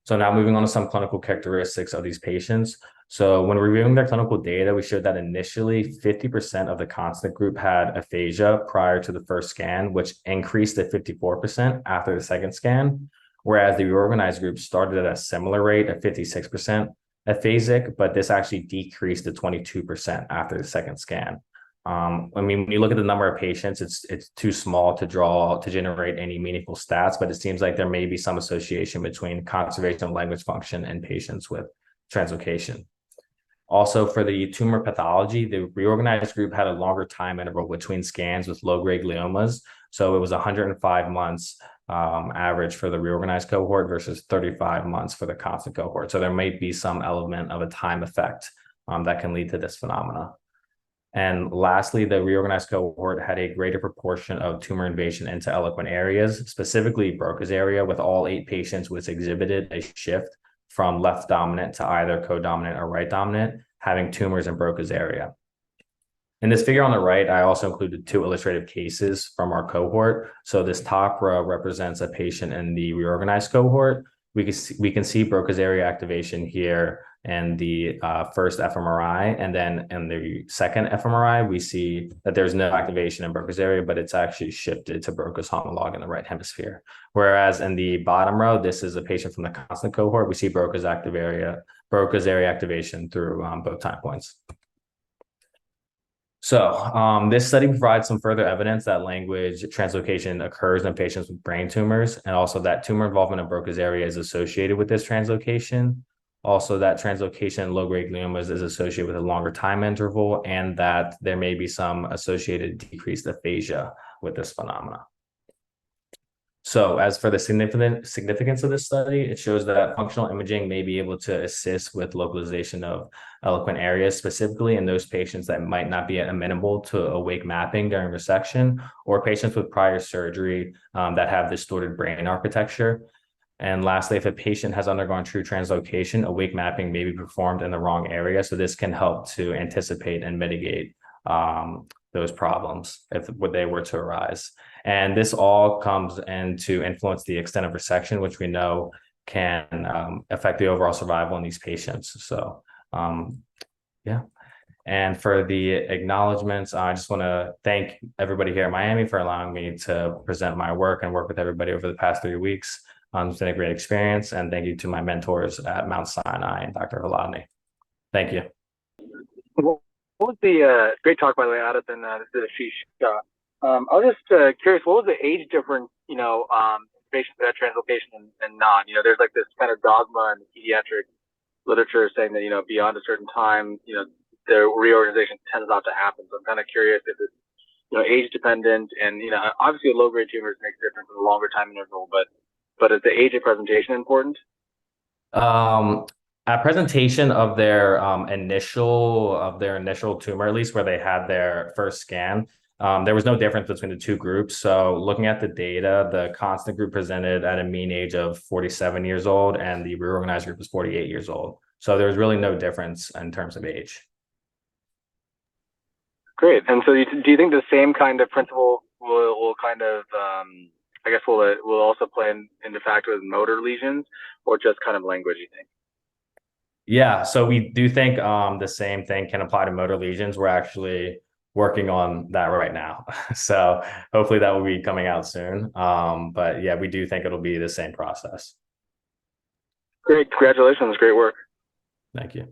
So now moving on to some clinical characteristics of these patients. So when reviewing their clinical data, we showed that initially 50% of the constant group had aphasia prior to the first scan, which increased to 54% after the second scan, whereas the reorganized group started at a similar rate of 56% aphasic, but this actually decreased to 22% after the second scan. I mean, when you look at the number of patients, it's too small to generate any meaningful stats, but it seems like there may be some association between conservation of language function and patients with translocation. Also, for the tumor pathology, the reorganized group had a longer time interval between scans with low-grade gliomas. So it was 105 months average for the reorganized cohort versus 35 months for the constant cohort. So there may be some element of a time effect that can lead to this phenomena. And lastly, the reorganized cohort had a greater proportion of tumor invasion into eloquent areas, specifically Broca's area, with all 8 patients which exhibited a shift from left dominant to either codominant or right dominant, having tumors in Broca's area. In this figure on the right, I also included 2 illustrative cases from our cohort. So this top row represents a patient in the reorganized cohort. We can see Broca's area activation here in the first fMRI, and then in the second fMRI, we see that there's no activation in Broca's area, but it's actually shifted to Broca's homolog in the right hemisphere. Whereas in the bottom row, this is a patient from the constant cohort. We see Broca's area activation through both time points. So this study provides some further evidence that language translocation occurs in patients with brain tumors, and also that tumor involvement in Broca's area is associated with this translocation. Also, that translocation in low-grade gliomas is associated with a longer time interval, and that there may be some associated decreased aphasia with this phenomena. So as for the significance of this study, it shows that functional imaging may be able to assist with localization of eloquent areas, specifically in those patients that might not be amenable to awake mapping during resection, or patients with prior surgery that have distorted brain architecture. And lastly, if a patient has undergone true translocation, awake mapping may be performed in the wrong area. So this can help to anticipate and mitigate those problems if they were to arise. And this all comes in to influence the extent of resection, which we know can affect the overall survival in these patients. So, yeah. And for the acknowledgements, I just want to thank everybody here at Miami for allowing me to present my work and work with everybody over the past 3 weeks. It's been a great experience, and thank you to my mentors at Mount Sinai and Dr. Haladny. Thank you. Well, what was the great talk, by the way, Addison? This is Ashish. I was just curious, what was the age difference, patients that had translocation and non? There's like this kind of dogma in the pediatric literature saying that, beyond a certain time, the reorganization tends not to happen. So I'm kind of curious if it's, age dependent, and, obviously a low-grade tumors makes a difference in the longer time interval, but is the age of presentation important? At presentation of their initial tumor, at least where they had their first scan, there was no difference between the two groups. So looking at the data, the constant group presented at a mean age of 47 years old, and the reorganized group was 48 years old. So there was really no difference in terms of age. Great. And so do you think the same kind of principle will kind of, will also play into factor with motor lesions, or just kind of language, you think? Yeah, so we do think the same thing can apply to motor lesions. We're actually working on that right now. So hopefully that will be coming out soon. But yeah, we do think it'll be the same process. Great. Congratulations. Great work. Thank you.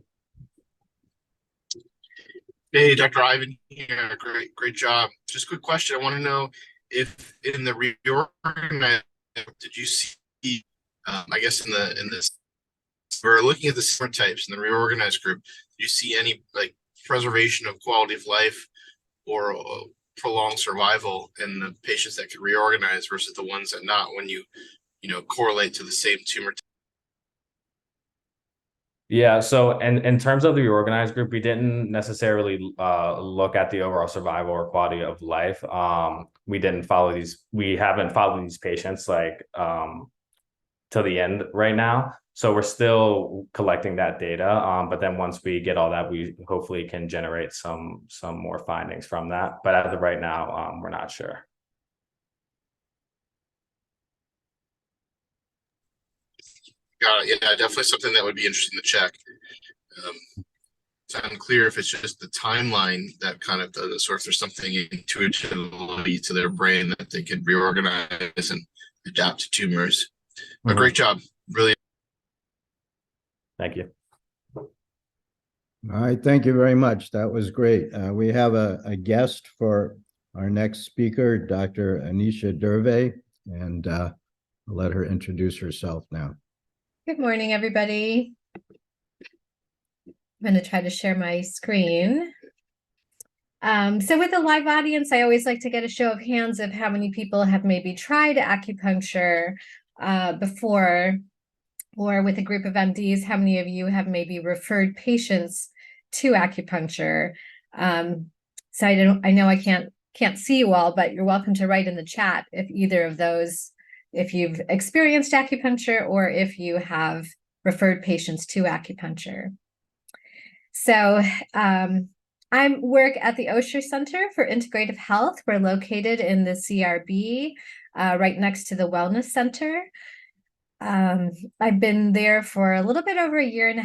Hey, Dr. Ivan here. Great job. Just a quick question. I want to know if in the reorganized, did you see, I guess in this, we're looking at the serum types in the reorganized group, do you see any like preservation of quality of life or prolonged survival in the patients that could reorganize versus the ones that not, when you correlate to the same tumor type? Yeah, so in terms of the reorganized group, we didn't necessarily look at the overall survival or quality of life. We haven't followed these patients like till the end right now. So we're still collecting that data. But then once we get all that, we hopefully can generate some more findings from that. But as of right now, we're not sure. Yeah, definitely something that would be interesting to check. It's unclear if it's just the timeline that kind of does it, or if there's something intuitively to their brain that they can reorganize and adapt to tumors. But great job. Really. Thank you. All right, thank you very much. That was great. We have a guest for our next speaker, Dr. Anisha Durve, and I'll let her introduce herself now. Good morning, everybody. I'm going to try to share my screen. So with a live audience, I always like to get a show of hands of how many people have maybe tried acupuncture before, or with a group of MDs, how many of you have maybe referred patients to acupuncture? So I know I can't see you all, but you're welcome to write in the chat if either of those, if you've experienced acupuncture or if you have referred patients to acupuncture. So I work at the Osher Center for Integrative Health. We're located in the CRB, right next to the Wellness Center. I've been there for a little bit over 1.5 years.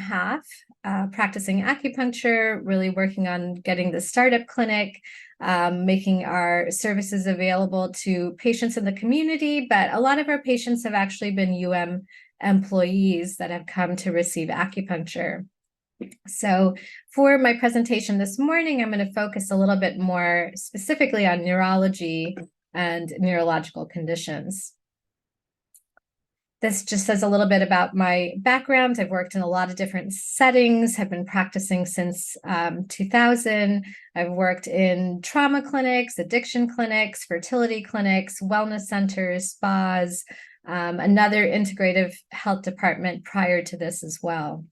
practicing acupuncture, really working on getting the startup clinic, making our services available to patients in the community. But a lot of our patients have actually been employees that have come to receive acupuncture. So for my presentation this morning, I'm going to focus a little bit more specifically on neurology and neurological conditions. This just says a little bit about my background. I've worked in a lot of different settings, have been practicing since 2000. I've worked in trauma clinics, addiction clinics, fertility clinics, wellness centers, spas, another integrative health department prior to this as well.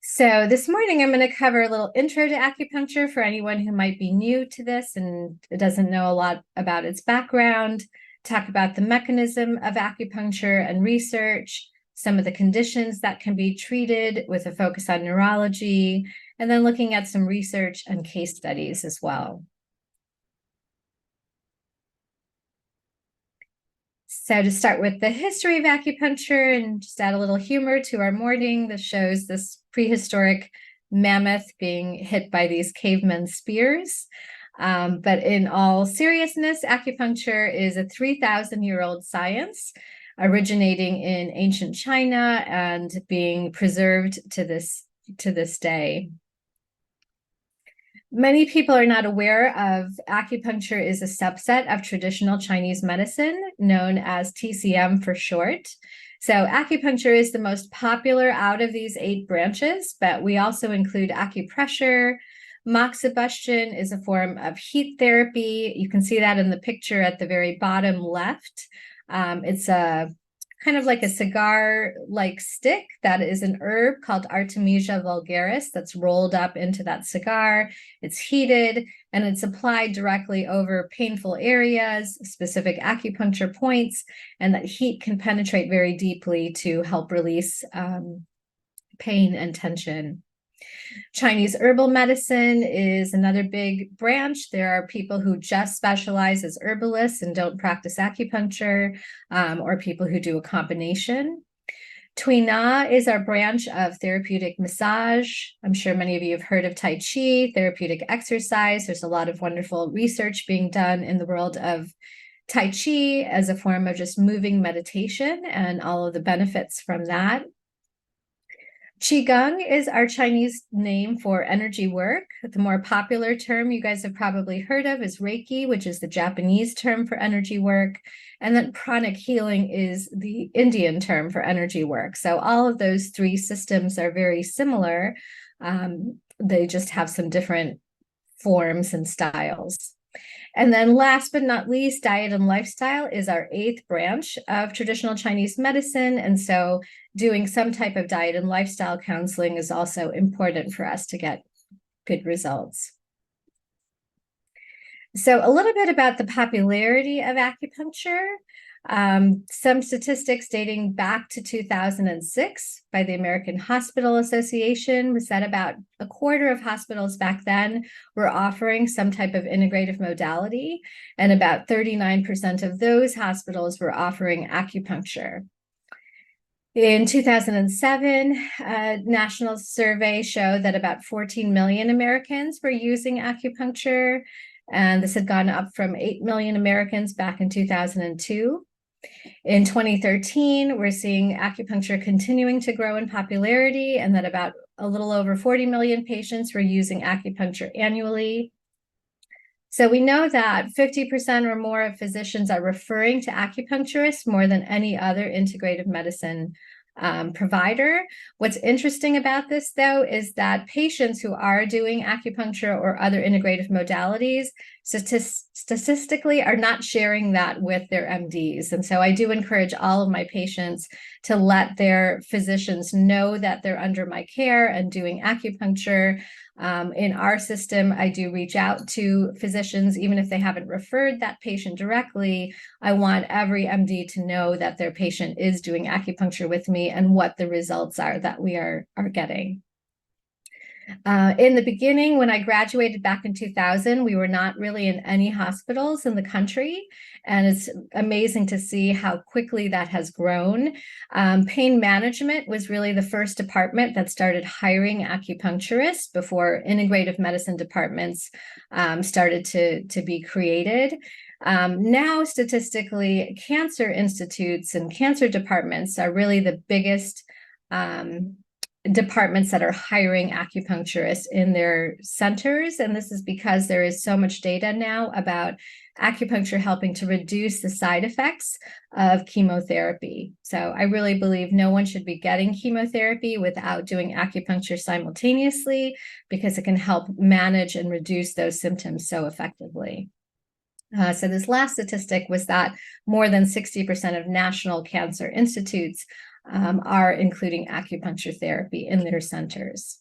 So this morning, I'm going to cover a little intro to acupuncture for anyone who might be new to this and doesn't know a lot about its background, talk about the mechanism of acupuncture and research, some of the conditions that can be treated with a focus on neurology, and then looking at some research and case studies as well. So to start with the history of acupuncture and just add a little humor to our morning, this shows this prehistoric mammoth being hit by these cavemen spears. But in all seriousness, acupuncture is a 3,000-year-old science originating in ancient China and being preserved to this day. Many people are not aware of acupuncture is a subset of traditional Chinese medicine known as TCM for short. So acupuncture is the most popular out of these 8 branches, but we also include acupressure. Moxibustion is a form of heat therapy. You can see that in the picture at the very bottom left. It's a kind of like a cigar-like stick that is an herb called Artemisia vulgaris that's rolled up into that cigar. It's heated and it's applied directly over painful areas, specific acupuncture points, and that heat can penetrate very deeply to help release pain and tension. Chinese herbal medicine is another big branch. There are people who just specialize as herbalists and don't practice acupuncture, or people who do a combination. Tui Na is our branch of therapeutic massage. I'm sure many of you have heard of Tai Chi, therapeutic exercise. There's a lot of wonderful research being done in the world of Tai Chi as a form of just moving meditation and all of the benefits from that. Qigong is our Chinese name for energy work. The more popular term you guys have probably heard of is Reiki, which is the Japanese term for energy work. And then pranic healing is the Indian term for energy work. So all of those 3 systems are very similar. They just have some different forms and styles. And then last but not least, diet and lifestyle is our 8th branch of traditional Chinese medicine. And so doing some type of diet and lifestyle counseling is also important for us to get good results. So a little bit about the popularity of acupuncture. Some statistics dating back to 2006 by the American Hospital Association was that about a quarter of hospitals back then were offering some type of integrative modality, and about 39% of those hospitals were offering acupuncture. In 2007, a national survey showed that about 14 million Americans were using acupuncture, and this had gone up from 8 million Americans back in 2002. In 2013, we're seeing acupuncture continuing to grow in popularity, and that about a little over 40 million patients were using acupuncture annually. So we know that 50% or more of physicians are referring to acupuncturists more than any other integrative medicine provider. What's interesting about this, though, is that patients who are doing acupuncture or other integrative modalities statistically are not sharing that with their MDs. And so I do encourage all of my patients to let their physicians know that they're under my care and doing acupuncture. In our system, I do reach out to physicians, even if they haven't referred that patient directly. I want every MD to know that their patient is doing acupuncture with me and what the results are that we are getting. In the beginning, when I graduated back in 2000, we were not really in any hospitals in the country. And it's amazing to see how quickly that has grown. Pain management was really the first department that started hiring acupuncturists before integrative medicine departments started to be created. Now, statistically, cancer institutes and cancer departments are really the biggest departments that are hiring acupuncturists in their centers. And this is because there is so much data now about acupuncture helping to reduce the side effects of chemotherapy. So I really believe no one should be getting chemotherapy without doing acupuncture simultaneously, because it can help manage and reduce those symptoms so effectively. So this last statistic was that more than 60% of national cancer institutes are including acupuncture therapy in their centers.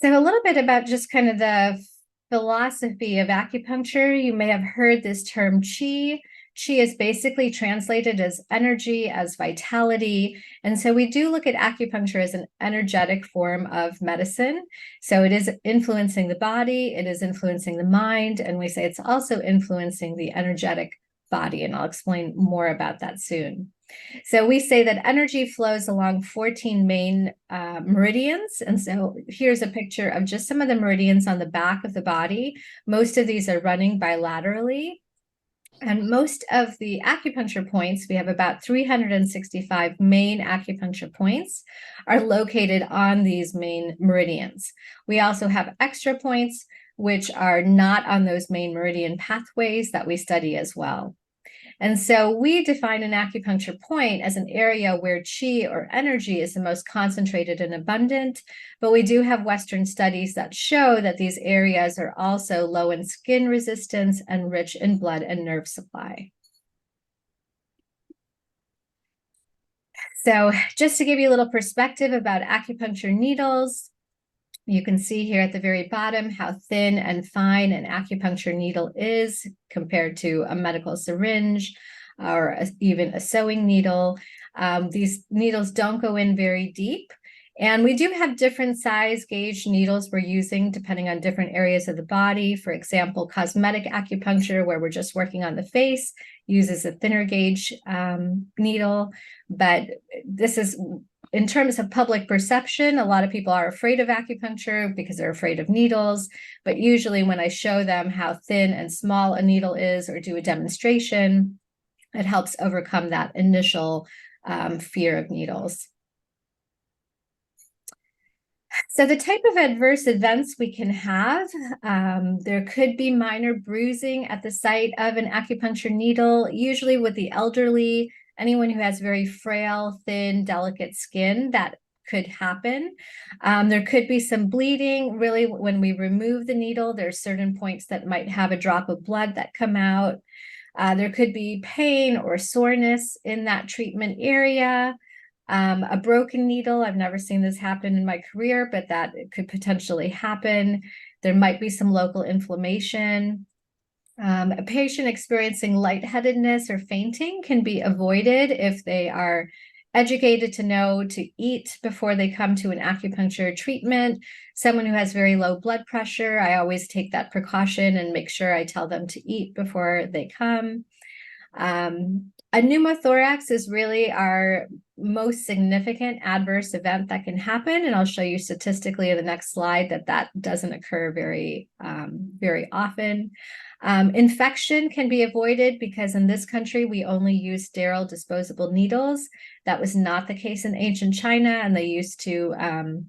So a little bit about just kind of the philosophy of acupuncture. You may have heard this term qi. Qi is basically translated as energy, as vitality. And so we do look at acupuncture as an energetic form of medicine. So it is influencing the body, it is influencing the mind, and we say it's also influencing the energetic body. And I'll explain more about that soon. So we say that energy flows along 14 main meridians. And so here's a picture of just some of the meridians on the back of the body. Most of these are running bilaterally. And most of the acupuncture points, we have about 365 main acupuncture points, are located on these main meridians. We also have extra points, which are not on those main meridian pathways that we study as well. And so we define an acupuncture point as an area where qi or energy is the most concentrated and abundant, but we do have Western studies that show that these areas are also low in skin resistance and rich in blood and nerve supply. So just to give you a little perspective about acupuncture needles, you can see here at the very bottom how thin and fine an acupuncture needle is compared to a medical syringe or even a sewing needle. These needles don't go in very deep. And we do have different size gauge needles we're using depending on different areas of the body. For example, cosmetic acupuncture, where we're just working on the face, uses a thinner gauge needle. But this is, in terms of public perception, a lot of people are afraid of acupuncture because they're afraid of needles. But usually when I show them how thin and small a needle is or do a demonstration, it helps overcome that initial fear of needles. So the type of adverse events we can have, there could be minor bruising at the site of an acupuncture needle, usually with the elderly, anyone who has very frail, thin, delicate skin, that could happen. There could be some bleeding. Really, when we remove the needle, there's certain points that might have a drop of blood that come out. There could be pain or soreness in that treatment area. A broken needle, I've never seen this happen in my career, but that could potentially happen. There might be some local inflammation. A patient experiencing lightheadedness or fainting can be avoided if they are educated to know to eat before they come to an acupuncture treatment. Someone who has very low blood pressure, I always take that precaution and make sure I tell them to eat before they come. A pneumothorax is really our most significant adverse event that can happen, and I'll show you statistically in the next slide that that doesn't occur very often. Infection can be avoided because in this country we only use sterile disposable needles. That was not the case in ancient China, and they used to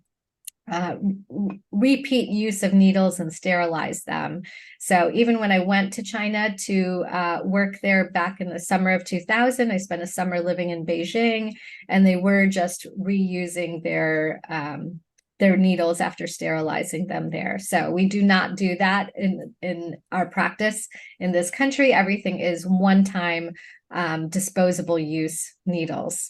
repeat use of needles and sterilize them. So even when I went to China to work there back in the summer of 2000, I spent a summer living in Beijing, and they were just reusing their needles after sterilizing them there. So we do not do that in our practice in this country. Everything is one-time disposable use needles.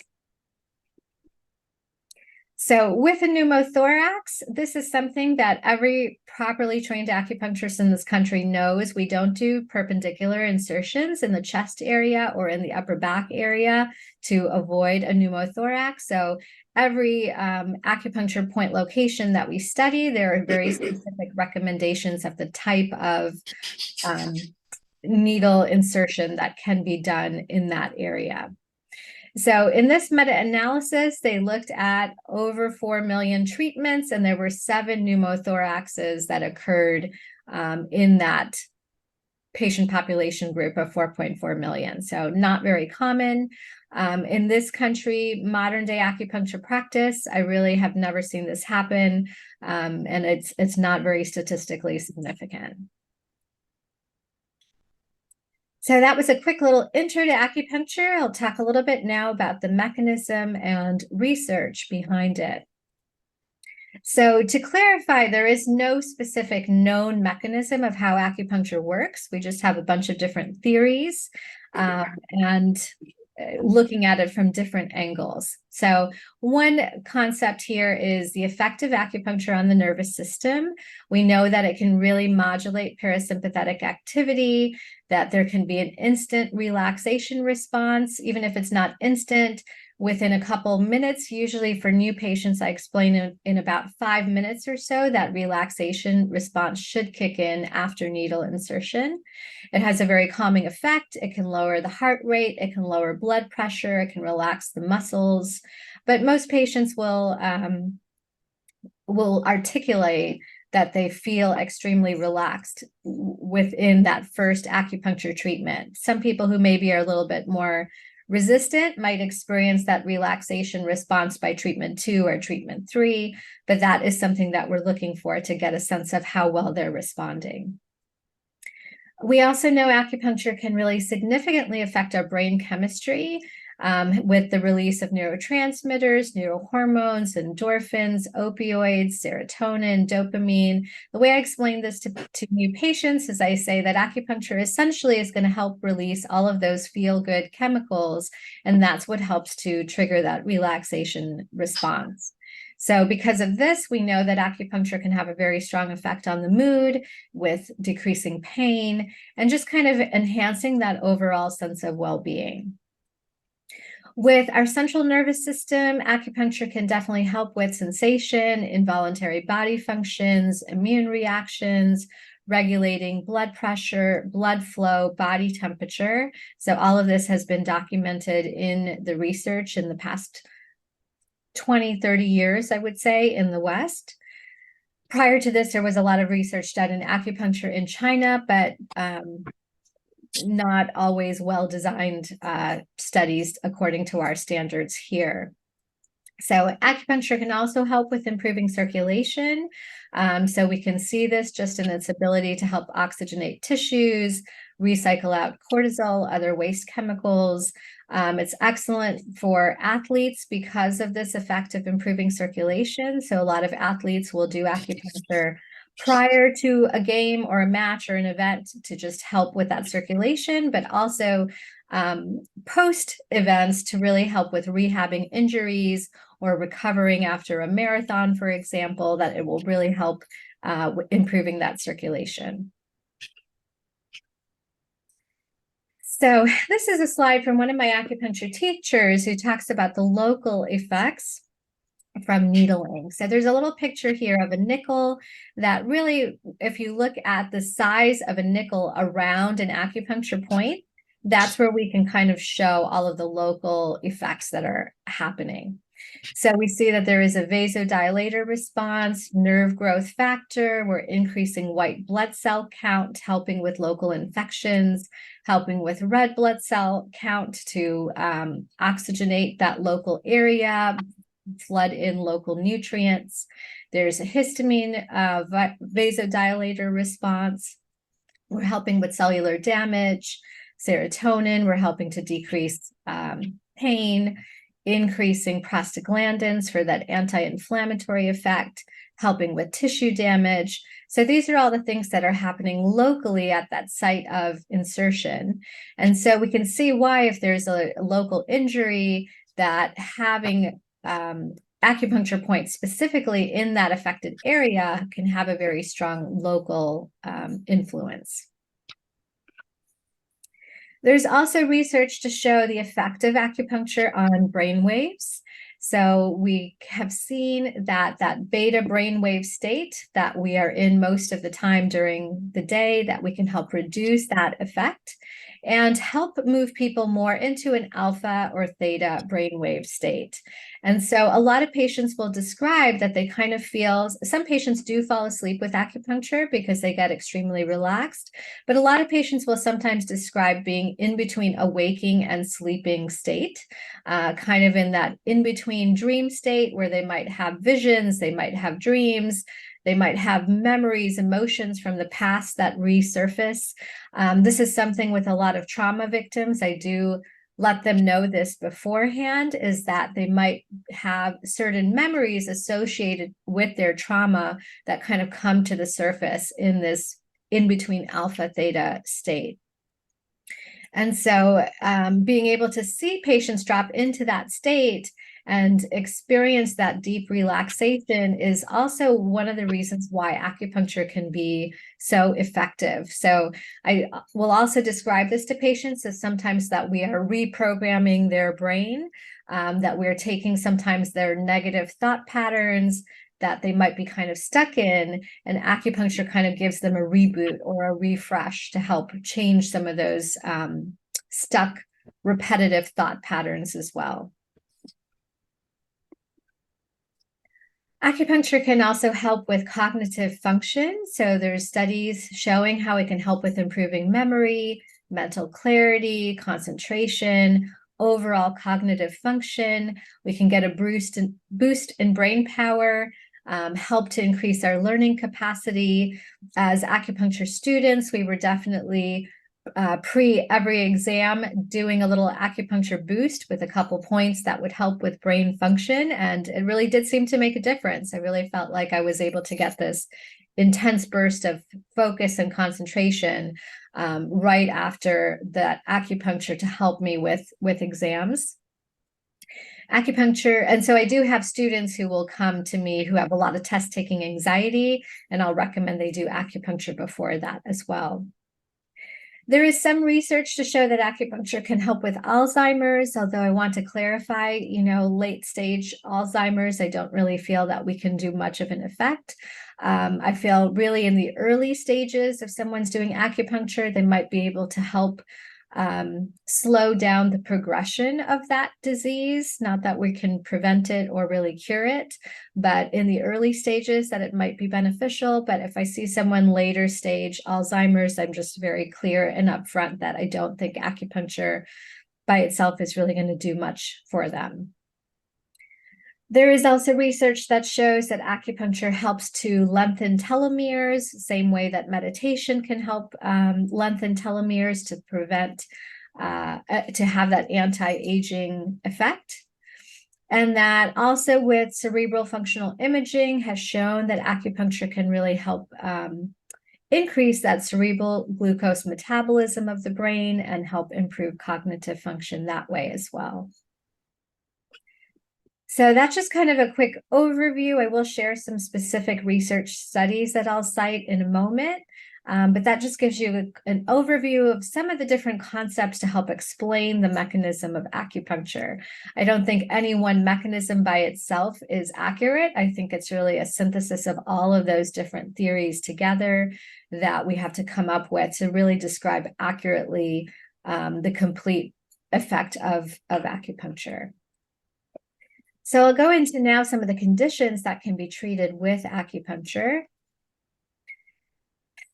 So with a pneumothorax, this is something that every properly trained acupuncturist in this country knows. We don't do perpendicular insertions in the chest area or in the upper back area to avoid a pneumothorax. So every acupuncture point location that we study, there are very specific recommendations of the type of needle insertion that can be done in that area. So in this meta-analysis, they looked at over 4 million treatments, and there were 7 pneumothoraxes that occurred in that patient population group of 4.4 million. So not very common. In this country, modern day acupuncture practice, I really have never seen this happen, and it's not very statistically significant. So that was a quick little intro to acupuncture. I'll talk a little bit now about the mechanism and research behind it. So to clarify, there is no specific known mechanism of how acupuncture works. We just have a bunch of different theories and looking at it from different angles. So one concept here is the effect of acupuncture on the nervous system. We know that it can really modulate parasympathetic activity, that there can be an instant relaxation response, even if it's not instant, within a couple minutes. Usually for new patients, I explain in about 5 minutes or so, that relaxation response should kick in after needle insertion. It has a very calming effect. It can lower the heart rate. It can lower blood pressure. It can relax the muscles. But most patients will articulate that they feel extremely relaxed within that first acupuncture treatment. Some people who maybe are a little bit more resistant might experience that relaxation response by treatment 2 or treatment 3, but that is something that we're looking for to get a sense of how well they're responding. We also know acupuncture can really significantly affect our brain chemistry with the release of neurotransmitters, neurohormones, endorphins, opioids, serotonin, dopamine. The way I explain this to new patients is I say that acupuncture essentially is going to help release all of those feel-good chemicals, and that's what helps to trigger that relaxation response. So because of this, we know that acupuncture can have a very strong effect on the mood with decreasing pain and just kind of enhancing that overall sense of well-being. With our central nervous system, acupuncture can definitely help with sensation, involuntary body functions, immune reactions, regulating blood pressure, blood flow, body temperature. So all of this has been documented in the research in the past 20, 30 years, I would say, in the West. Prior to this, there was a lot of research done in acupuncture in China, but not always well-designed studies according to our standards here. So acupuncture can also help with improving circulation. So we can see this just in its ability to help oxygenate tissues, recycle out cortisol, other waste chemicals. It's excellent for athletes because of this effect of improving circulation. So a lot of athletes will do acupuncture prior to a game or a match or an event to just help with that circulation, but also post events to really help with rehabbing injuries or recovering after a marathon, for example, that it will really help improving that circulation. So this is a slide from one of my acupuncture teachers who talks about the local effects from needling. So there's a little picture here of a nickel that really, if you look at the size of a nickel around an acupuncture point, that's where we can kind of show all of the local effects that are happening. So we see that there is a vasodilator response, nerve growth factor, we're increasing white blood cell count, helping with local infections, helping with red blood cell count to oxygenate that local area, flood in local nutrients. There's a histamine vasodilator response. We're helping with cellular damage. Serotonin, we're helping to decrease pain, increasing prostaglandins for that anti-inflammatory effect, helping with tissue damage. So these are all the things that are happening locally at that site of insertion. And so we can see why, if there's a local injury, that having acupuncture point specifically in that affected area can have a very strong local influence. There's also research to show the effect of acupuncture on brain waves. So we have seen that beta brainwave state that we are in most of the time during the day, that we can help reduce that effect and help move people more into an alpha or theta brainwave state. And so a lot of patients will describe that they kind of feel, some patients do fall asleep with acupuncture because they get extremely relaxed, but a lot of patients will sometimes describe being in between a waking and sleeping state, kind of in that in-between dream state where they might have visions, they might have dreams, they might have memories, emotions from the past that resurface. This is something with a lot of trauma victims. I do let them know this beforehand, is that they might have certain memories associated with their trauma that kind of come to the surface in this in-between alpha theta state. And so being able to see patients drop into that state and experience that deep relaxation is also one of the reasons why acupuncture can be so effective. So I will also describe this to patients as sometimes that we are reprogramming their brain, that we're taking sometimes their negative thought patterns that they might be kind of stuck in, and acupuncture kind of gives them a reboot or a refresh to help change some of those stuck repetitive thought patterns as well. Acupuncture can also help with cognitive function. So there's studies showing how it can help with improving memory, mental clarity, concentration, overall cognitive function. We can get a boost in brain power, help to increase our learning capacity. As acupuncture students, we were definitely pre every exam doing a little acupuncture boost with a couple points that would help with brain function, and it really did seem to make a difference. I really felt like I was able to get this intense burst of focus and concentration right after that acupuncture to help me with exams. Acupuncture, and so I do have students who will come to me who have a lot of test taking anxiety, and I'll recommend they do acupuncture before that as well. There is some research to show that acupuncture can help with Alzheimer's, although I want to clarify, late stage Alzheimer's, I don't really feel that we can do much of an effect. I feel really in the early stages, if someone's doing acupuncture, they might be able to help slow down the progression of that disease. Not that we can prevent it or really cure it, but in the early stages that it might be beneficial. But if I see someone later stage Alzheimer's, I'm just very clear and upfront that I don't think acupuncture by itself is really going to do much for them. There is also research that shows that acupuncture helps to lengthen telomeres, same way that meditation can help lengthen telomeres to prevent, to have that anti-aging effect. And that also with cerebral functional imaging has shown that acupuncture can really help increase that cerebral glucose metabolism of the brain and help improve cognitive function that way as well. So that's just kind of a quick overview. I will share some specific research studies that I'll cite in a moment, but that just gives you an overview of some of the different concepts to help explain the mechanism of acupuncture. I don't think any one mechanism by itself is accurate. I think it's really a synthesis of all of those different theories together that we have to come up with to really describe accurately the complete effect of acupuncture. So I'll go into now some of the conditions that can be treated with acupuncture.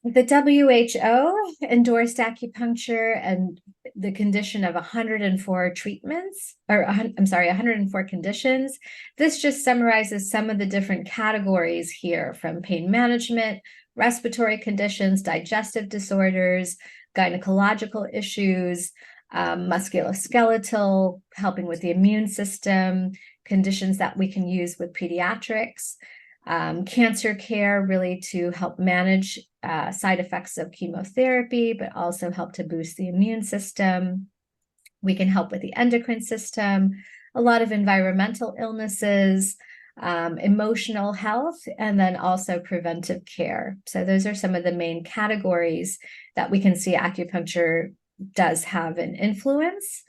The WHO endorsed acupuncture and the condition of 104 treatments, or I'm sorry, 104 conditions. This just summarizes some of the different categories here, from pain management, respiratory conditions, digestive disorders, gynecological issues, musculoskeletal, helping with the immune system, conditions that we can use with pediatrics, cancer care, really to help manage side effects of chemotherapy, but also help to boost the immune system. We can help with the endocrine system, a lot of environmental illnesses, emotional health, and then also preventive care. So those are some of the main categories that we can see acupuncture does have an influence.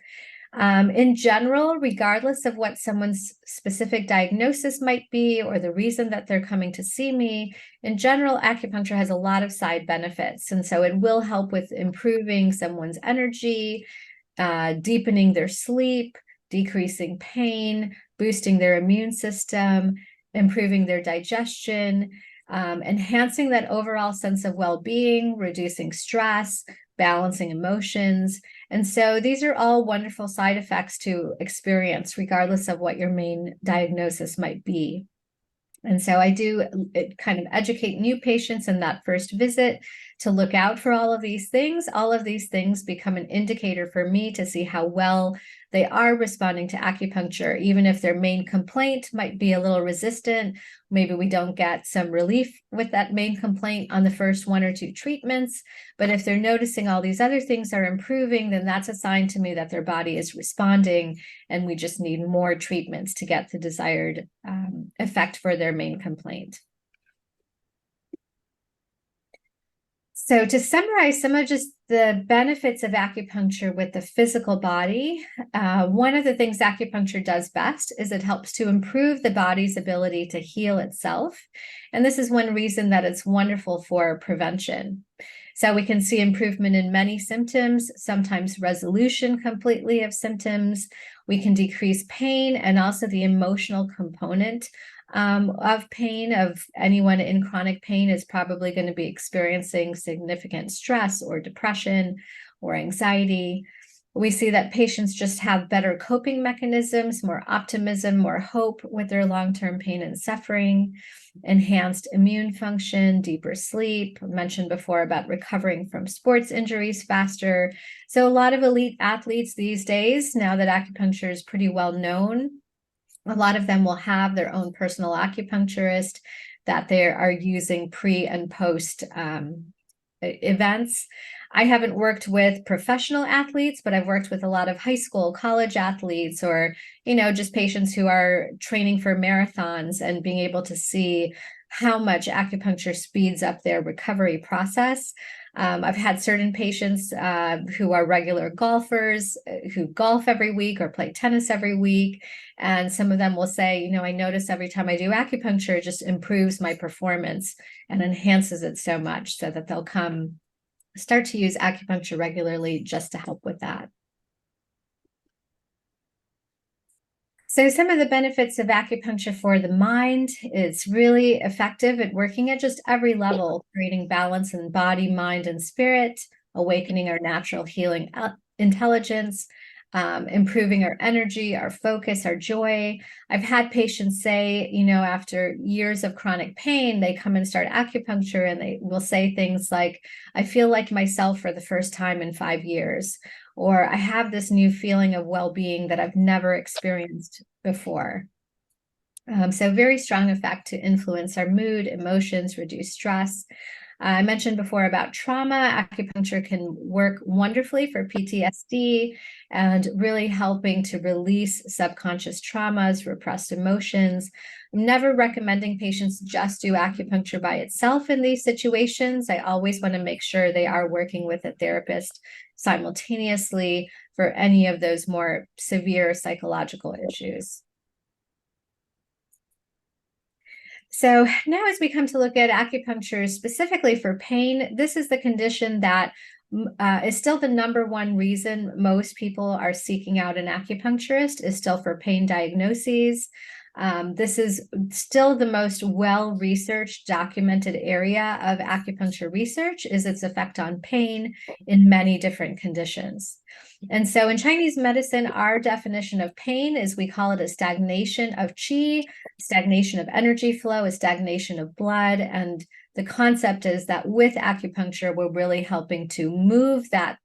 In general, regardless of what someone's specific diagnosis might be or the reason that they're coming to see me, in general, acupuncture has a lot of side benefits. And so it will help with improving someone's energy, deepening their sleep, decreasing pain, boosting their immune system, improving their digestion, enhancing that overall sense of well-being, reducing stress, balancing emotions. And so these are all wonderful side effects to experience, regardless of what your main diagnosis might be. And so I do kind of educate new patients in that first visit to look out for all of these things. All of these things become an indicator for me to see how well they are responding to acupuncture, even if their main complaint might be a little resistant. Maybe we don't get some relief with that main complaint on the first 1 or 2 treatments. But if they're noticing all these other things are improving, then that's a sign to me that their body is responding, and we just need more treatments to get the desired effect for their main complaint. So to summarize some of just the benefits of acupuncture with the physical body, one of the things acupuncture does best is it helps to improve the body's ability to heal itself. And this is one reason that it's wonderful for prevention. So we can see improvement in many symptoms, sometimes resolution completely of symptoms. We can decrease pain and also the emotional component of pain. Of anyone in chronic pain is probably going to be experiencing significant stress or depression or anxiety. We see that patients just have better coping mechanisms, more optimism, more hope with their long-term pain and suffering, enhanced immune function, deeper sleep. I mentioned before about recovering from sports injuries faster. So a lot of elite athletes these days, now that acupuncture is pretty well known, a lot of them will have their own personal acupuncturist that they are using pre and post events. I haven't worked with professional athletes, but I've worked with a lot of high school, college athletes, or, just patients who are training for marathons, and being able to see how much acupuncture speeds up their recovery process. I've had certain patients who are regular golfers who golf every week or play tennis every week. And some of them will say, I notice every time I do acupuncture, it just improves my performance and enhances it so much, so that they'll start to use acupuncture regularly just to help with that. So some of the benefits of acupuncture for the mind, it's really effective at working at just every level, creating balance in body, mind, and spirit, awakening our natural healing intelligence, improving our energy, our focus, our joy. I've had patients say, after years of chronic pain, they come and start acupuncture, and they will say things like, I feel like myself for the first time in 5 years. Or I have this new feeling of well-being that I've never experienced before. So very strong effect to influence our mood, emotions, reduce stress. I mentioned before about trauma. Acupuncture can work wonderfully for PTSD and really helping to release subconscious traumas, repressed emotions. I'm never recommending patients just do acupuncture by itself in these situations. I always want to make sure they are working with a therapist simultaneously for any of those more severe psychological issues. So now as we come to look at acupuncture specifically for pain, this is the condition that is still the #1 reason most people are seeking out an acupuncturist, is still for pain diagnoses. This is still the most well-researched, documented area of acupuncture research, is its effect on pain in many different conditions. And so in Chinese medicine, our definition of pain is, we call it a stagnation of qi, stagnation of energy flow, a stagnation of blood. And the concept is that with acupuncture, we're really helping to move that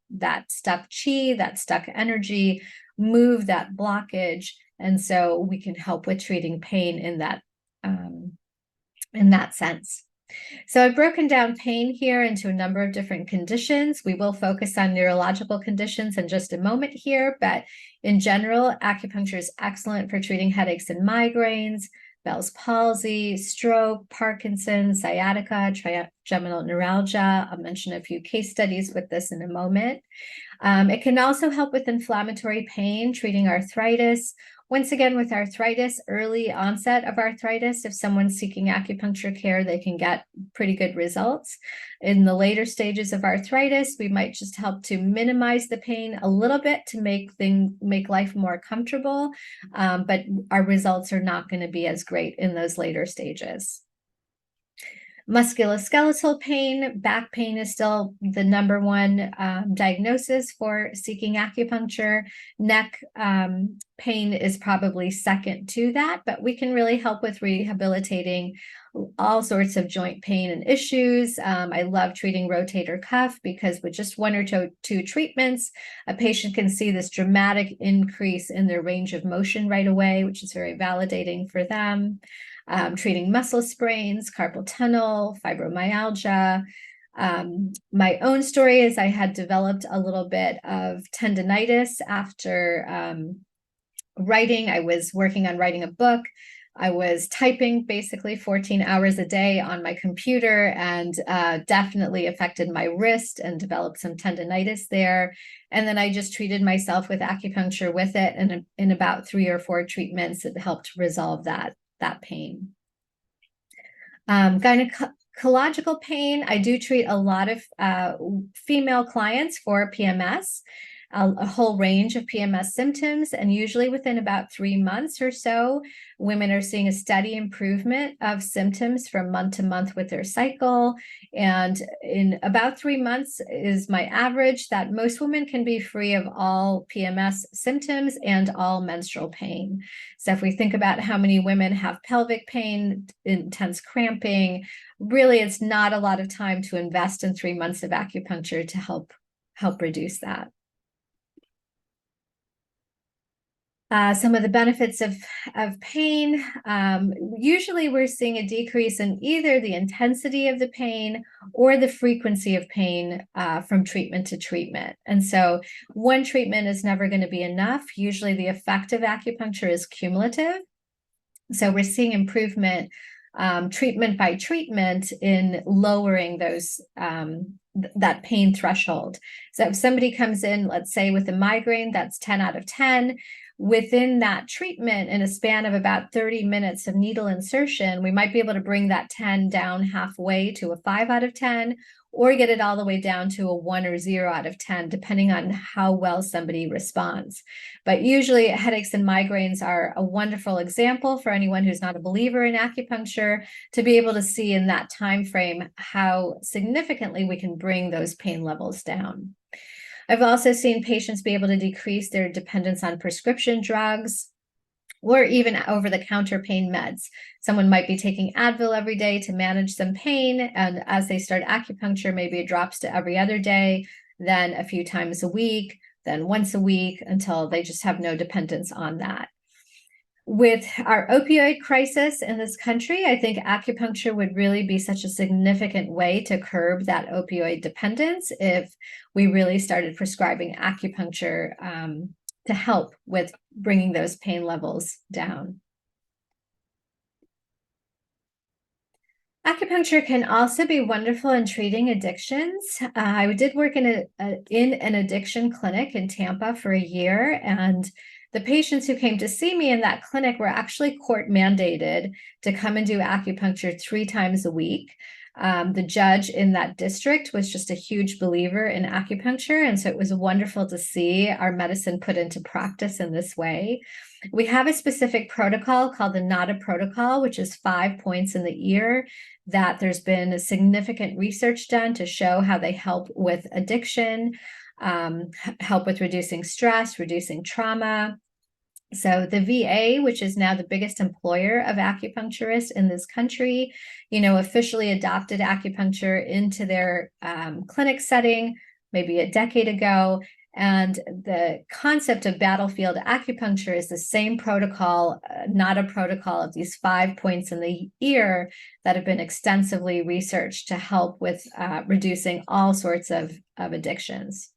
stuck qi, that stuck energy, move that blockage. And so we can help with treating pain in that sense. So I've broken down pain here into a number of different conditions. We will focus on neurological conditions in just a moment here, but in general, acupuncture is excellent for treating headaches and migraines, Bell's palsy, stroke, Parkinson's, sciatica, trigeminal neuralgia. I'll mention a few case studies with this in a moment. It can also help with inflammatory pain, treating arthritis. Once again, with arthritis, early onset of arthritis, if someone's seeking acupuncture care, they can get pretty good results. In the later stages of arthritis, we might just help to minimize the pain a little bit to make life more comfortable, but our results are not going to be as great in those later stages. Musculoskeletal pain, back pain is still the number one diagnosis for seeking acupuncture. Neck pain is probably second to that, but we can really help with rehabilitating all sorts of joint pain and issues. I love treating rotator cuff because with just one or two treatments, a patient can see this dramatic increase in their range of motion right away, which is very validating for them. Treating muscle sprains, carpal tunnel, fibromyalgia. My own story is I had developed a little bit of tendonitis after writing. I was working on writing a book. I was typing basically 14 hours a day on my computer and definitely affected my wrist and developed some tendonitis there. And then I just treated myself with acupuncture with it. And in about 3 or 4 treatments, it helped resolve that pain. Gynecological pain, I do treat a lot of female clients for PMS, a whole range of PMS symptoms, and usually within about 3 months or so, women are seeing a steady improvement of symptoms from month to month with their cycle. And in about 3 months is my average that most women can be free of all PMS symptoms and all menstrual pain. So if we think about how many women have pelvic pain, intense cramping, really it's not a lot of time to invest in 3 months of acupuncture to help reduce that. Some of the benefits of pain, usually we're seeing a decrease in either the intensity of the pain or the frequency of pain from treatment to treatment. And so one treatment is never going to be enough. Usually the effect of acupuncture is cumulative. So we're seeing improvement treatment by treatment in lowering those that pain threshold. So if somebody comes in, let's say with a migraine, that's 10 out of 10. Within that treatment, in a span of about 30 minutes of needle insertion, we might be able to bring that 10 down halfway to a 5 out of 10, or get it all the way down to a 1 or 0 out of 10, depending on how well somebody responds. But usually headaches and migraines are a wonderful example for anyone who's not a believer in acupuncture to be able to see in that time frame how significantly we can bring those pain levels down. I've also seen patients be able to decrease their dependence on prescription drugs or even over-the-counter pain meds. Someone might be taking Advil every day to manage some pain, and as they start acupuncture, maybe it drops to every other day, then a few times a week, then once a week, until they just have no dependence on that. With our opioid crisis in this country, I think acupuncture would really be such a significant way to curb that opioid dependence if we really started prescribing acupuncture to help with bringing those pain levels down. Acupuncture can also be wonderful in treating addictions. I did work in an addiction clinic in Tampa for a year, and the patients who came to see me in that clinic were actually court mandated to come and do acupuncture 3 times a week. The judge in that district was just a huge believer in acupuncture, and so it was wonderful to see our medicine put into practice in this way. We have a specific protocol called the NADA protocol, which is 5 points in the ear, that there's been significant research done to show how they help with addiction, help with reducing stress, reducing trauma. So the VA, which is now the biggest employer of acupuncturists in this country, officially adopted acupuncture into their clinic setting maybe a decade ago. And the concept of battlefield acupuncture is the same protocol, not a protocol of these 5 points in the ear that have been extensively researched to help with reducing all sorts of addictions.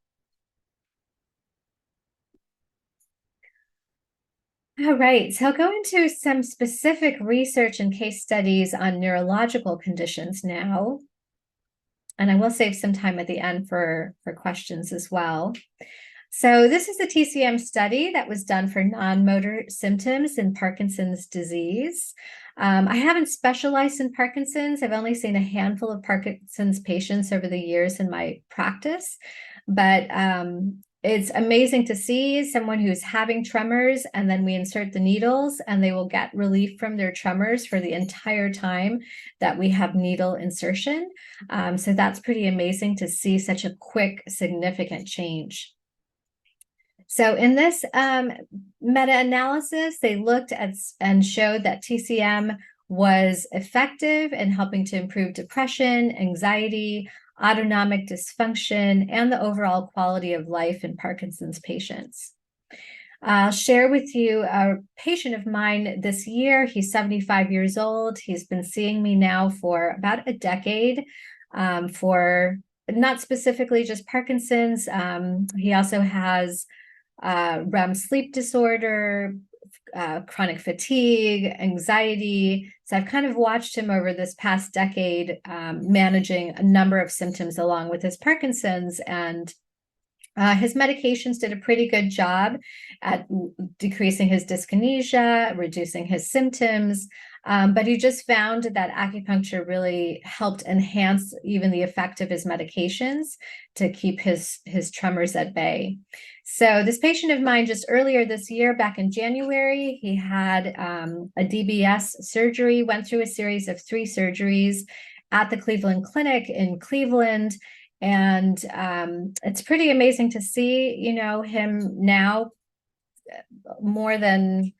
All right, so I'll go into some specific research and case studies on neurological conditions now. And I will save some time at the end for questions as well. So this is a TCM study that was done for non-motor symptoms in Parkinson's disease. I haven't specialized in Parkinson's. I've only seen a handful of Parkinson's patients over the years in my practice, but it's amazing to see someone who's having tremors, and then we insert the needles and they will get relief from their tremors for the entire time that we have needle insertion. So that's pretty amazing to see such a quick, significant change. So in this meta-analysis, they looked at and showed that TCM was effective in helping to improve depression, anxiety, autonomic dysfunction, and the overall quality of life in Parkinson's patients. I'll share with you a patient of mine this year. He's 75 years old. He's been seeing me now for about a decade for not specifically just Parkinson's. He also has REM sleep disorder, chronic fatigue, anxiety. So I've kind of watched him over this past decade managing a number of symptoms along with his Parkinson's, and his medications did a pretty good job at decreasing his dyskinesia, reducing his symptoms, but he just found that acupuncture really helped enhance even the effect of his medications to keep his tremors at bay. So this patient of mine, just earlier this year, back in January, he had a DBS surgery, went through a series of 3 surgeries at the Cleveland Clinic in Cleveland. And it's pretty amazing to see, you know, him now more than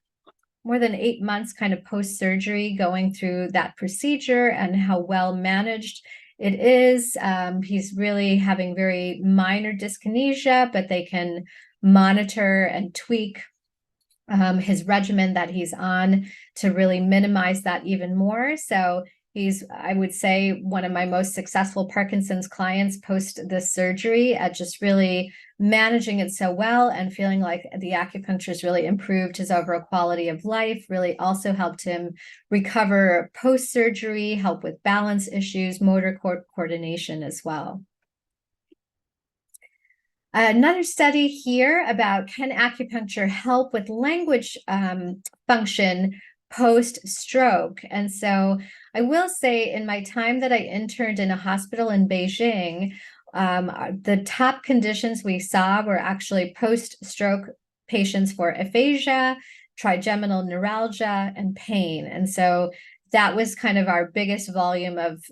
8 months kind of post-surgery going through that procedure and how well managed it is. He's really having very minor dyskinesia, but they can monitor and tweak his regimen that he's on to really minimize that even more. So he's, I would say, one of my most successful Parkinson's clients post this surgery at just really managing it so well and feeling like the acupuncture has really improved his overall quality of life, really also helped him recover post-surgery, help with balance issues, motor coordination as well. Another study here about can acupuncture help with language function post-stroke. And so I will say in my time that I interned in a hospital in Beijing, the top conditions we saw were actually post-stroke patients for aphasia, trigeminal neuralgia, and pain. And so that was kind of our biggest volume of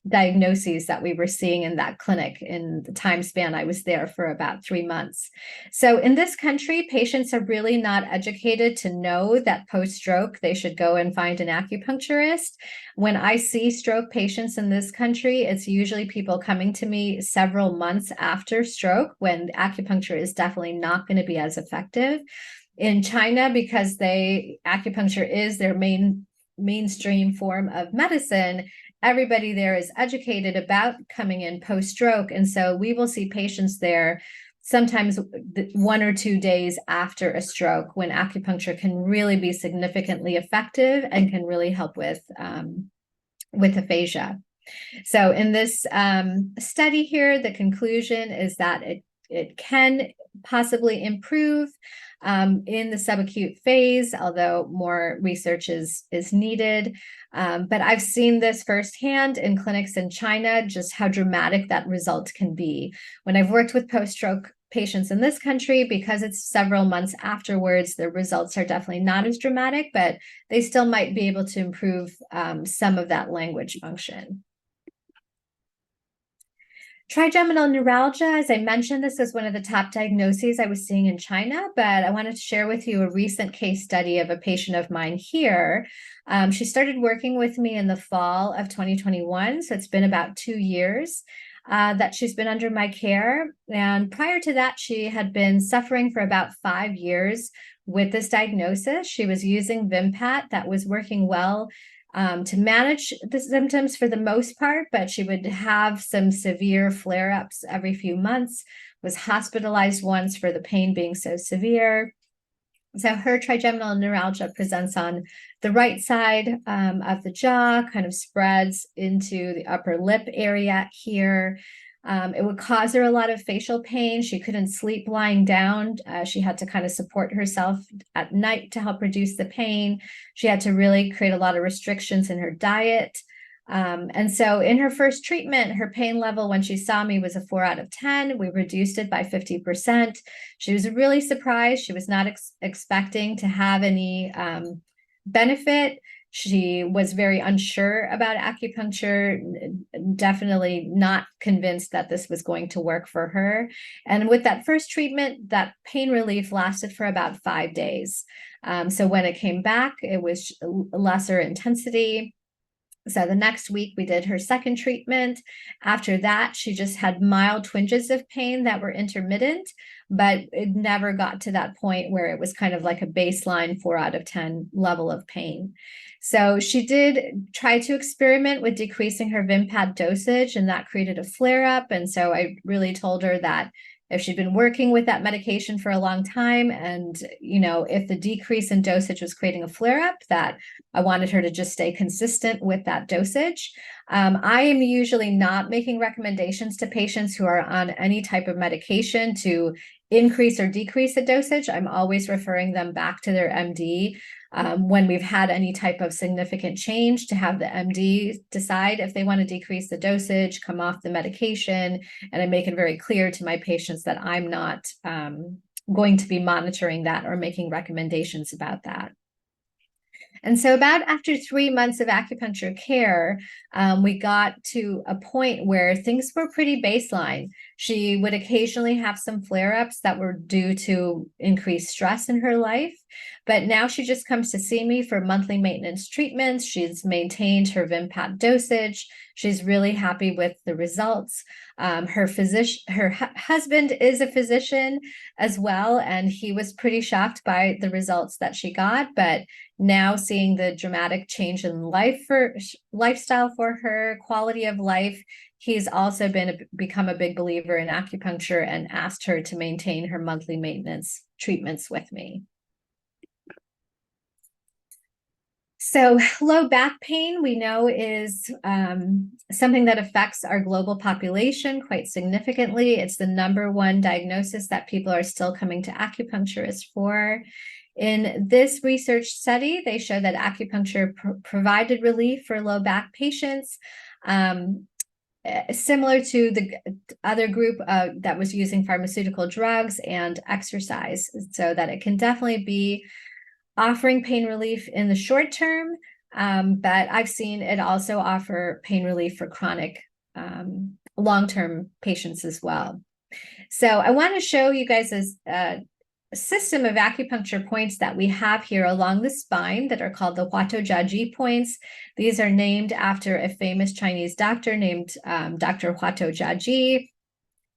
diagnoses that we were seeing in that clinic in the time span I was there for about 3 months. So in this country, patients are really not educated to know that post-stroke, they should go and find an acupuncturist. When I see stroke patients in this country, it's usually people coming to me several months after stroke when acupuncture is definitely not going to be as effective. In China, because acupuncture is their mainstream form of medicine, everybody there is educated about coming in post-stroke. And so we will see patients there sometimes 1 or 2 days after a stroke when acupuncture can really be significantly effective and can really help with aphasia. So in this study here, the conclusion is that it can possibly improve in the subacute phase, although more research is needed. But I've seen this firsthand in clinics in China, just how dramatic that result can be. When I've worked with post-stroke patients in this country, because it's several months afterwards, the results are definitely not as dramatic, but they still might be able to improve some of that language function. Trigeminal neuralgia, as I mentioned, this is one of the top diagnoses I was seeing in China, but I wanted to share with you a recent case study of a patient of mine here. She started working with me in the fall of 2021, so it's been about 2 years that she's been under my care. And prior to that, she had been suffering for about 5 years with this diagnosis. She was using Vimpat that was working well to manage the symptoms for the most part, but she would have some severe flare-ups every few months, was hospitalized once for the pain being so severe. So her trigeminal neuralgia presents on the right side of the jaw, kind of spreads into the upper lip area here. It would cause her a lot of facial pain. She couldn't sleep lying down. She had to kind of support herself at night to help reduce the pain. She had to really create a lot of restrictions in her diet. And so in her first treatment, her pain level when she saw me was a 4 out of 10. We reduced it by 50%. She was really surprised. She was not expecting to have any benefit. She was very unsure about acupuncture, definitely not convinced that this was going to work for her. And with that first treatment, that pain relief lasted for about 5 days. So when it came back, it was lesser intensity. So the next week we did her second treatment. After that, she just had mild twinges of pain that were intermittent, but it never got to that point where it was kind of like a baseline 4 out of 10 level of pain. So she did try to experiment with decreasing her Vimpat dosage, and that created a flare up. And so I really told her that if she'd been working with that medication for a long time, and if the decrease in dosage was creating a flare-up, that I wanted her to just stay consistent with that dosage. I am usually not making recommendations to patients who are on any type of medication to increase or decrease the dosage. I'm always referring them back to their MD when we've had any type of significant change, to have the MD decide if they want to decrease the dosage, come off the medication. And I make it very clear to my patients that I'm not going to be monitoring that or making recommendations about that. And so about after 3 months of acupuncture care, we got to a point where things were pretty baseline. She would occasionally have some flare-ups that were due to increased stress in her life, but now she just comes to see me for monthly maintenance treatments. She's maintained her Vimpat dosage. She's really happy with the results. Her husband is a physician as well, and he was pretty shocked by the results that she got, but now seeing the dramatic change in lifestyle for her, quality of life, he's also become a big believer in acupuncture and asked her to maintain her monthly maintenance treatments with me. So low back pain, we know, is something that affects our global population quite significantly. It's the #1 diagnosis that people are still coming to acupuncturists for. In this research study, they show that acupuncture provided relief for low back patients, similar to the other group that was using pharmaceutical drugs and exercise, so that it can definitely be offering pain relief in the short term, but I've seen it also offer pain relief for chronic long-term patients as well. So I want to show you guys a system of acupuncture points that we have here along the spine that are called the Huatou Jiaji points. These are named after a famous Chinese doctor named Dr. Huatou Jiaji.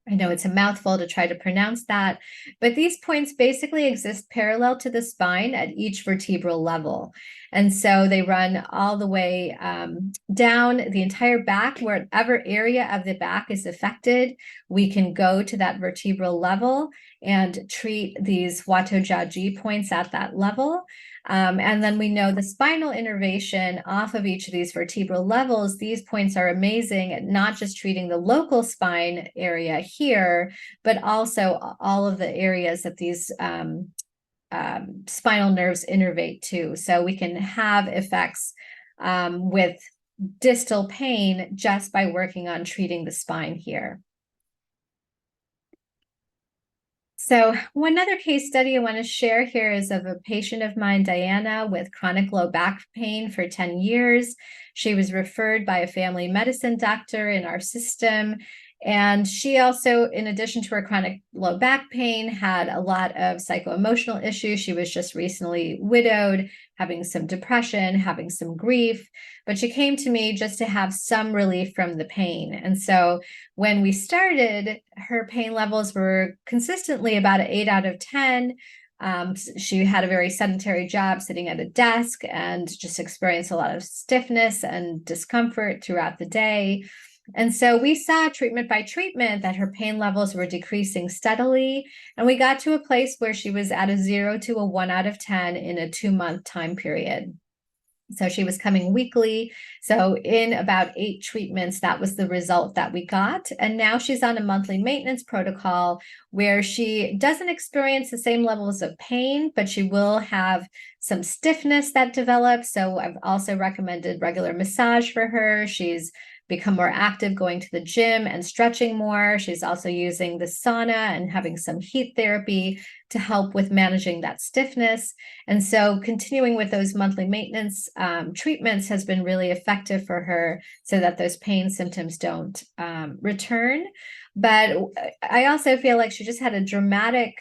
I know it's a mouthful to try to pronounce that, but these points basically exist parallel to the spine at each vertebral level. And so they run all the way down the entire back. Wherever area of the back is affected, we can go to that vertebral level and treat these Huatou Jiaji points at that level. And then we know the spinal innervation off of each of these vertebral levels. These points are amazing at not just treating the local spine area here, but also all of the areas that these spinal nerves innervate to. So we can have effects with distal pain just by working on treating the spine here. So one other case study I want to share here is of a patient of mine, Diana, with chronic low back pain for 10 years. She was referred by a family medicine doctor in our system. And she also, in addition to her chronic low back pain, had a lot of psycho-emotional issues. She was just recently widowed, having some depression, having some grief, but she came to me just to have some relief from the pain. And so when we started, her pain levels were consistently about an 8 out of 10. She had a very sedentary job sitting at a desk and just experienced a lot of stiffness and discomfort throughout the day. And so we saw treatment by treatment that her pain levels were decreasing steadily. And we got to a place where she was at a 0 to a 1 out of 10 in a 2-month time period. So she was coming weekly. So in about 8 treatments, that was the result that we got. And now she's on a monthly maintenance protocol where she doesn't experience the same levels of pain, but she will have some stiffness that develops. So I've also recommended regular massage for her. She's become more active going to the gym and stretching more. She's also using the sauna and having some heat therapy to help with managing that stiffness. And so continuing with those monthly maintenance treatments has been really effective for her so that those pain symptoms don't return. But I also feel like she just had a dramatic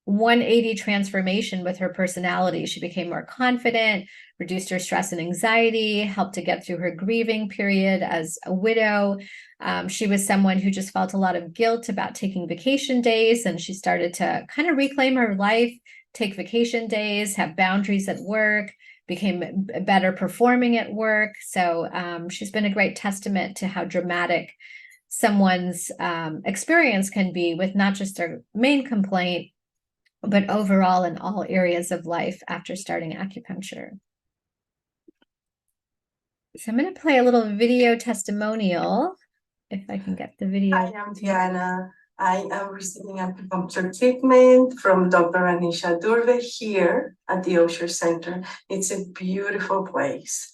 180 transformation with her personality. She became more confident, reduced her stress and anxiety, helped to get through her grieving period as a widow. She was someone who just felt a lot of guilt about taking vacation days, and she started to kind of reclaim her life, take vacation days, have boundaries at work, became better performing at work. So she's been a great testament to how dramatic someone's experience can be with not just their main complaint, but overall in all areas of life after starting acupuncture. So I'm going to play a little video testimonial, if I can get the video. I am Diana. I am receiving acupuncture treatment from Dr. Anisha Durve here at the Osher Center. It's a beautiful place.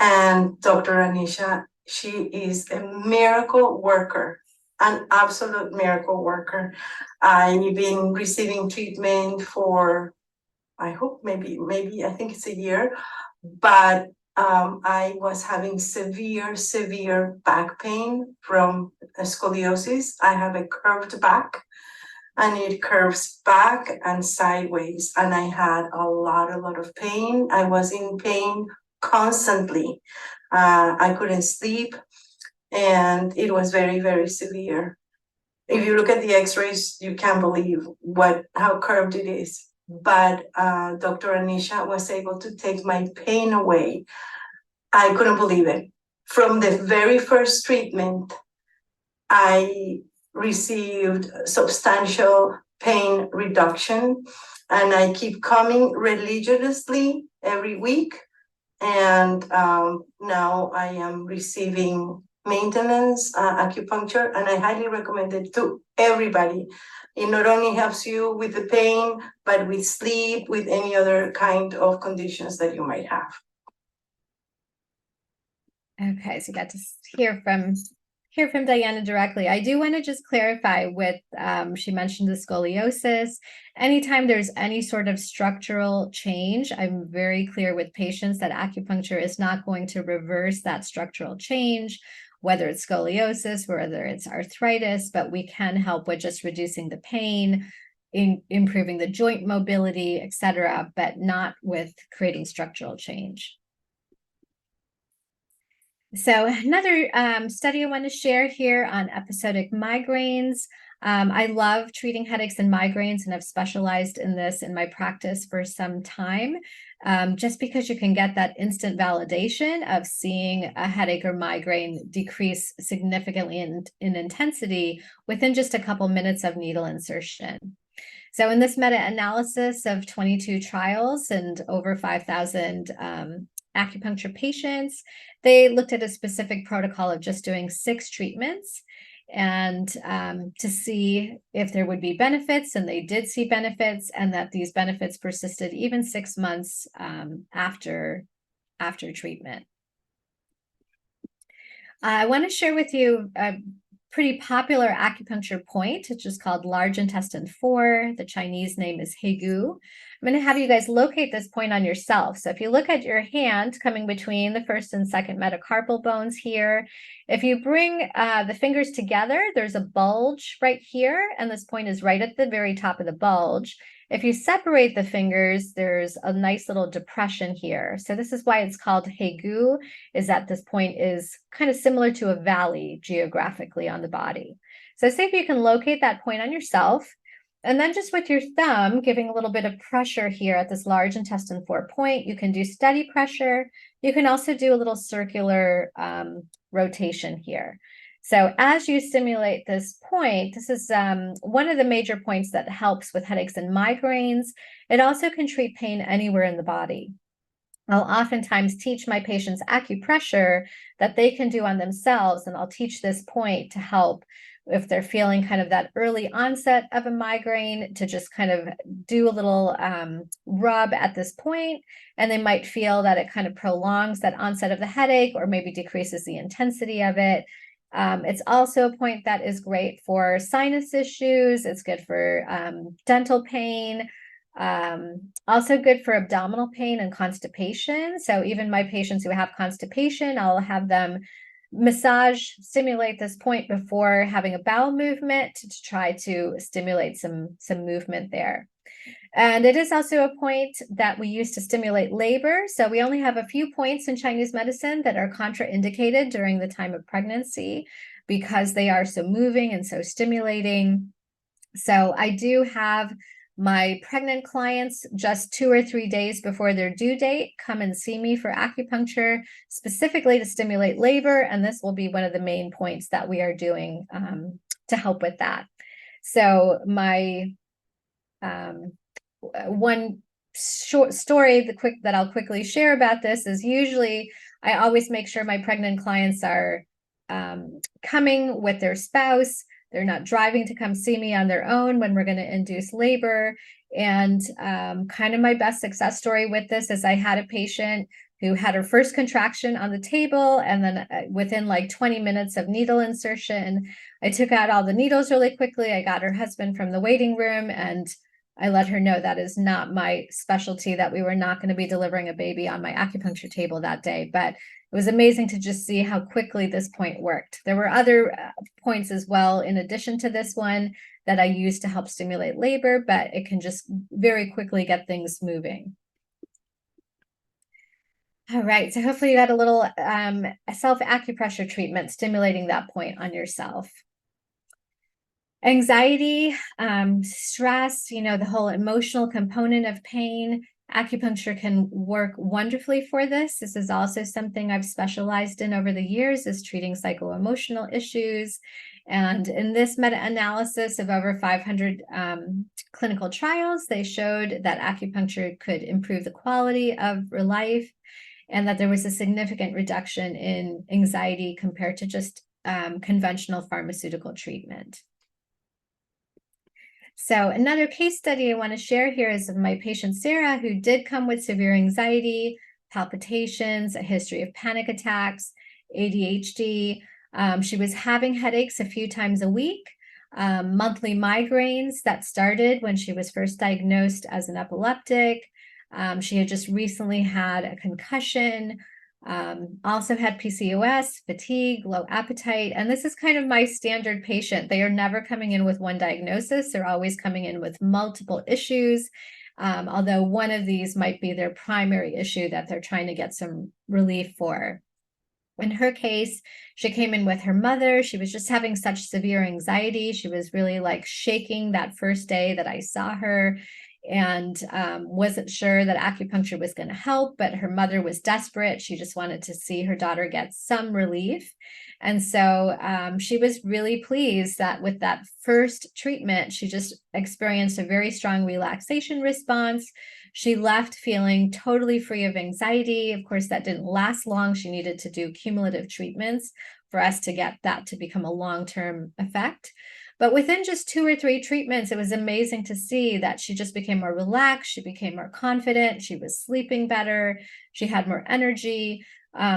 And Dr. Anisha, she is a miracle worker, an absolute miracle worker. I've been receiving treatment for, I hope maybe I think it's a year, but I was having severe back pain from scoliosis. I have a curved back and it curves back and sideways. And I had a lot of pain. I was in pain constantly. I couldn't sleep and it was very severe. If you look at the x-rays, you can't believe how curved it is. But Dr. Anisha was able to take my pain away. I couldn't believe it. From the very first treatment, I received substantial pain reduction, and I keep coming religiously every week. And now I am receiving maintenance acupuncture, and I highly recommend it to everybody. It not only helps you with the pain, but with sleep, with any other kind of conditions that you might have. Okay, so you got to hear from Diana directly. I do want to just clarify with, she mentioned the scoliosis. Anytime there's any sort of structural change, I'm very clear with patients that acupuncture is not going to reverse that structural change, whether it's scoliosis, whether it's arthritis, but we can help with just reducing the pain, improving the joint mobility, etc., but not with creating structural change. So another study I want to share here on episodic migraines. I love treating headaches and migraines, and I've specialized in this in my practice for some time, just because you can get that instant validation of seeing a headache or migraine decrease significantly in intensity within just a couple minutes of needle insertion. So in this meta-analysis of 22 trials and over 5,000 acupuncture patients, they looked at a specific protocol of just doing 6 treatments and to see if there would be benefits, and they did see benefits, and that these benefits persisted even 6 months after treatment. I want to share with you a pretty popular acupuncture point, which is called large intestine 4. The Chinese name is Heigu. I'm going to have you guys locate this point on yourself. So if you look at your hand coming between the first and second metacarpal bones here, if you bring the fingers together, there's a bulge right here, and this point is right at the very top of the bulge. If you separate the fingers, there's a nice little depression here. So this is why it's called Heigu, is that this point is kind of similar to a valley geographically on the body. So see if you can locate that point on yourself. And then just with your thumb, giving a little bit of pressure here at this large intestine 4 point. You can do steady pressure. You can also do a little circular rotation here. So as you stimulate this point, this is one of the major points that helps with headaches and migraines. It also can treat pain anywhere in the body. I'll oftentimes teach my patients acupressure that they can do on themselves, and I'll teach this point to help if they're feeling kind of that early onset of a migraine, to just kind of do a little rub at this point, and they might feel that it kind of prolongs that onset of the headache or maybe decreases the intensity of it. It's also a point that is great for sinus issues. It's good for dental pain. Also good for abdominal pain and constipation. So even my patients who have constipation, I'll have them stimulate this point before having a bowel movement to try to stimulate some movement there. And it is also a point that we use to stimulate labor. So we only have a few points in Chinese medicine that are contraindicated during the time of pregnancy because they are so moving and so stimulating. So I do have my pregnant clients just 2 or 3 days before their due date come and see me for acupuncture specifically to stimulate labor. And this will be one of the main points that we are doing to help with that. So my one short story that I'll quickly share about this is usually I always make sure my pregnant clients are coming with their spouse. They're not driving to come see me on their own when we're going to induce labor. And kind of my best success story with this is I had a patient who had her first contraction on the table, and then within like 20 minutes of needle insertion, I took out all the needles really quickly. I got her husband from the waiting room, and I let her know that is not my specialty, that we were not going to be delivering a baby on my acupuncture table that day. But it was amazing to just see how quickly this point worked. There were other points as well, in addition to this one, that I used to help stimulate labor, but it can just very quickly get things moving. All right, so hopefully you had a little self-acupressure treatment stimulating that point on yourself. Anxiety, stress, the whole emotional component of pain, acupuncture can work wonderfully for this. This is also something I've specialized in over the years, is treating psycho-emotional issues. And in this meta-analysis of over 500 clinical trials, they showed that acupuncture could improve the quality of life, and that there was a significant reduction in anxiety compared to just conventional pharmaceutical treatment. So another case study I want to share here is of my patient Sarah, who did come with severe anxiety, palpitations, a history of panic attacks, ADHD. She was having headaches a few times a week, monthly migraines that started when she was first diagnosed as an epileptic. She had just recently had a concussion, also had PCOS, fatigue, low appetite. And this is kind of my standard patient. They are never coming in with one diagnosis. They're always coming in with multiple issues, although one of these might be their primary issue that they're trying to get some relief for. In her case, she came in with her mother. She was just having such severe anxiety. She was really like shaking that first day that I saw her, and wasn't sure that acupuncture was going to help, but her mother was desperate. She just wanted to see her daughter get some relief. And so she was really pleased that with that first treatment, she just experienced a very strong relaxation response. She left feeling totally free of anxiety. Of course, that didn't last long. She needed to do cumulative treatments for us to get that to become a long-term effect. But within just 2 or 3 treatments, it was amazing to see that she just became more relaxed. She became more confident. She was sleeping better. She had more energy.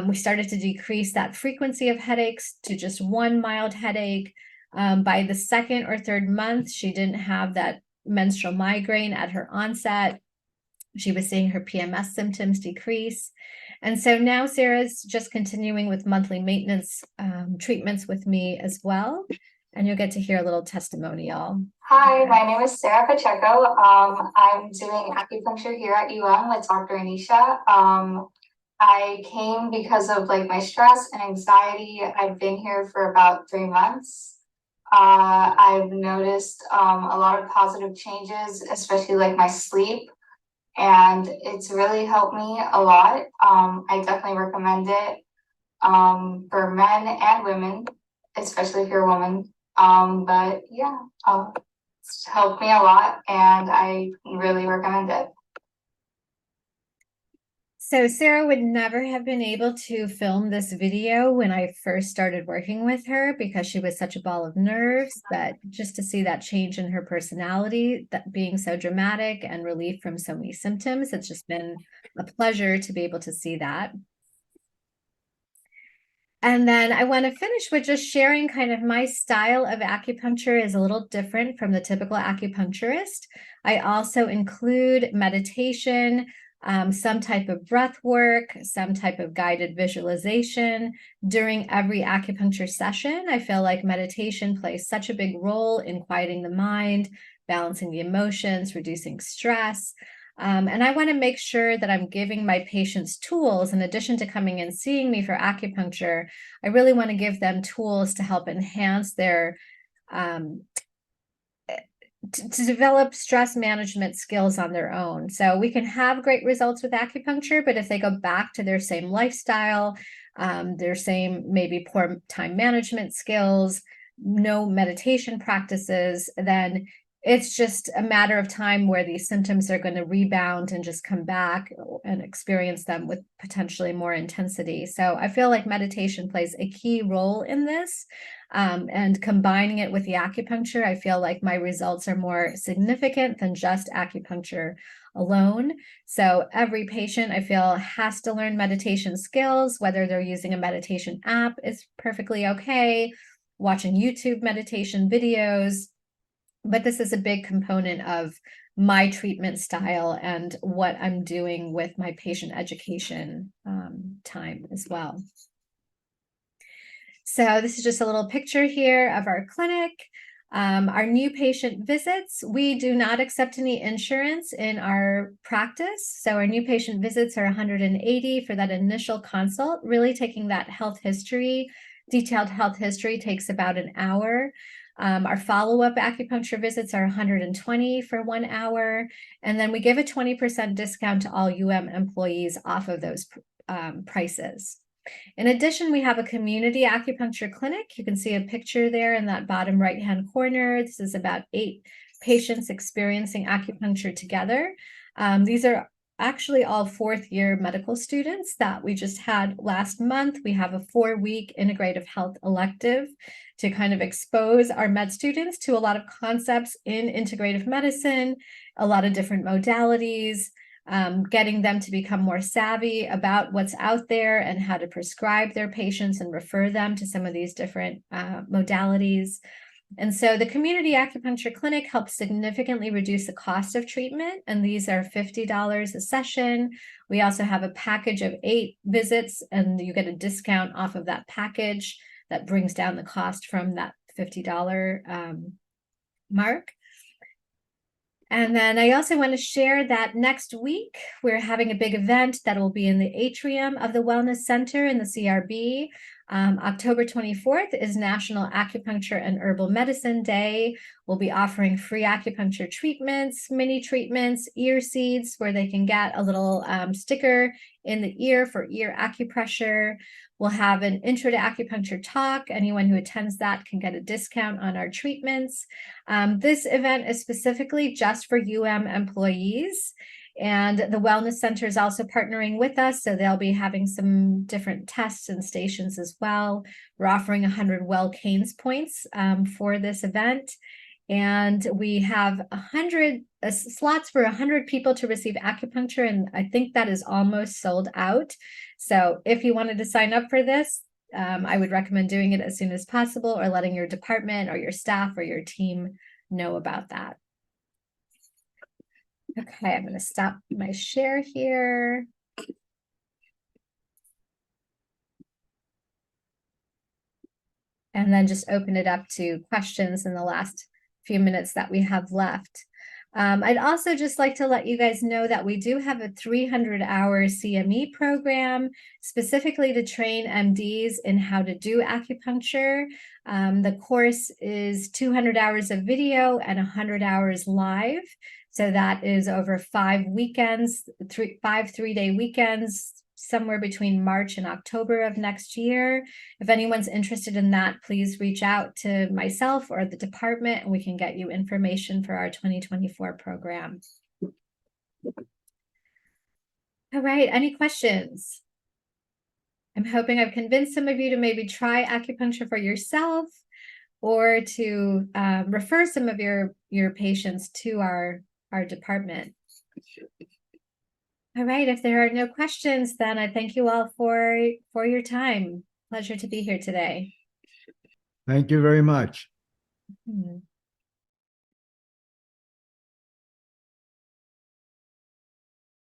We started to decrease that frequency of headaches to just one mild headache. By the 2nd or 3rd month, she didn't have that menstrual migraine at her onset. She was seeing her PMS symptoms decrease. And so now Sarah's just continuing with monthly maintenance treatments with me as well. And you'll get to hear a little testimonial. Hi, my name is Sarah Pacheco. I'm doing acupuncture here at UM with Dr. Anisha. I came because of my stress and anxiety. I've been here for about 3 months. I've noticed a lot of positive changes, especially my sleep, and it's really helped me a lot. I definitely recommend it. for men and women, especially if you're a woman. But yeah, it's helped me a lot and I really recommend it. So Sarah would never have been able to film this video when I first started working with her because she was such a ball of nerves, but just to see that change in her personality, that being so dramatic and relief from so many symptoms, it's just been a pleasure to be able to see that. And then I want to finish with just sharing kind of my style of acupuncture is a little different from the typical acupuncturist. I also include meditation, some type of breath work, some type of guided visualization during every acupuncture session. I feel like meditation plays such a big role in quieting the mind, balancing the emotions, reducing stress. And I want to make sure that I'm giving my patients tools in addition to coming and seeing me for acupuncture. I really want to give them tools to help enhance their to develop stress management skills on their own. So we can have great results with acupuncture, but if they go back to their same lifestyle, their same maybe poor time management skills, no meditation practices, then it's just a matter of time where these symptoms are going to rebound and just come back and experience them with potentially more intensity. So I feel like meditation plays a key role in this. And combining it with the acupuncture, I feel like my results are more significant than just acupuncture alone. So every patient, I feel, has to learn meditation skills, whether they're using a meditation app is perfectly okay, watching YouTube meditation videos. But this is a big component of my treatment style and what I'm doing with my patient education time as well. So this is just a little picture here of our clinic. Our new patient visits, we do not accept any insurance in our practice. So our new patient visits are $180 for that initial consult. Really taking that health history, detailed health history takes about an hour. Our follow-up acupuncture visits are $120 for 1 hour. And then we give a 20% discount to all employees off of those prices. In addition, we have a community acupuncture clinic. You can see a picture there in that bottom right-hand corner. This is about 8 patients experiencing acupuncture together. These are actually all 4th-year medical students that we just had last month. We have a 4-week integrative health elective to kind of expose our med students to a lot of concepts in integrative medicine, a lot of different modalities, getting them to become more savvy about what's out there and how to prescribe their patients and refer them to some of these different modalities. And so the community acupuncture clinic helps significantly reduce the cost of treatment, and these are $50 a session. We also have a package of 8 visits, and you get a discount off of that package that brings down the cost from that $50 mark. And then I also want to share that next week, we're having a big event that will be in the atrium of the Wellness Center in the CRB. October 24th is National Acupuncture and Herbal Medicine Day. We'll be offering free acupuncture treatments, mini treatments, ear seeds, where they can get a little sticker in the ear for ear acupressure. We'll have an intro to acupuncture talk. Anyone who attends that can get a discount on our treatments. This event is specifically just for employees. And the Wellness Center is also partnering with us, so they'll be having some different tests and stations as well. We're offering 100 Well Canes points for this event. And we have 100 slots for 100 people to receive acupuncture, and I think that is almost sold out. So if you wanted to sign up for this, I would recommend doing it as soon as possible or letting your department or your staff or your team know about that. Okay, I'm going to stop my share here. And then just open it up to questions in the last few minutes that we have left. I'd also just like to let you guys know that we do have a 300-hour CME program specifically to train MDs in how to do acupuncture. The course is 200 hours of video and 100 hours live. So that is over 5 weekends, 5 3-day weekends, somewhere between March and October of next year. If anyone's interested in that, please reach out to myself or the department and we can get you information for our 2024 program. All right, any questions? I'm hoping I've convinced some of you to maybe try acupuncture for yourself or to refer some of your patients to our department. All right, if there are no questions, then I thank you all for your time. Pleasure to be here today. Thank you very much. Mhm.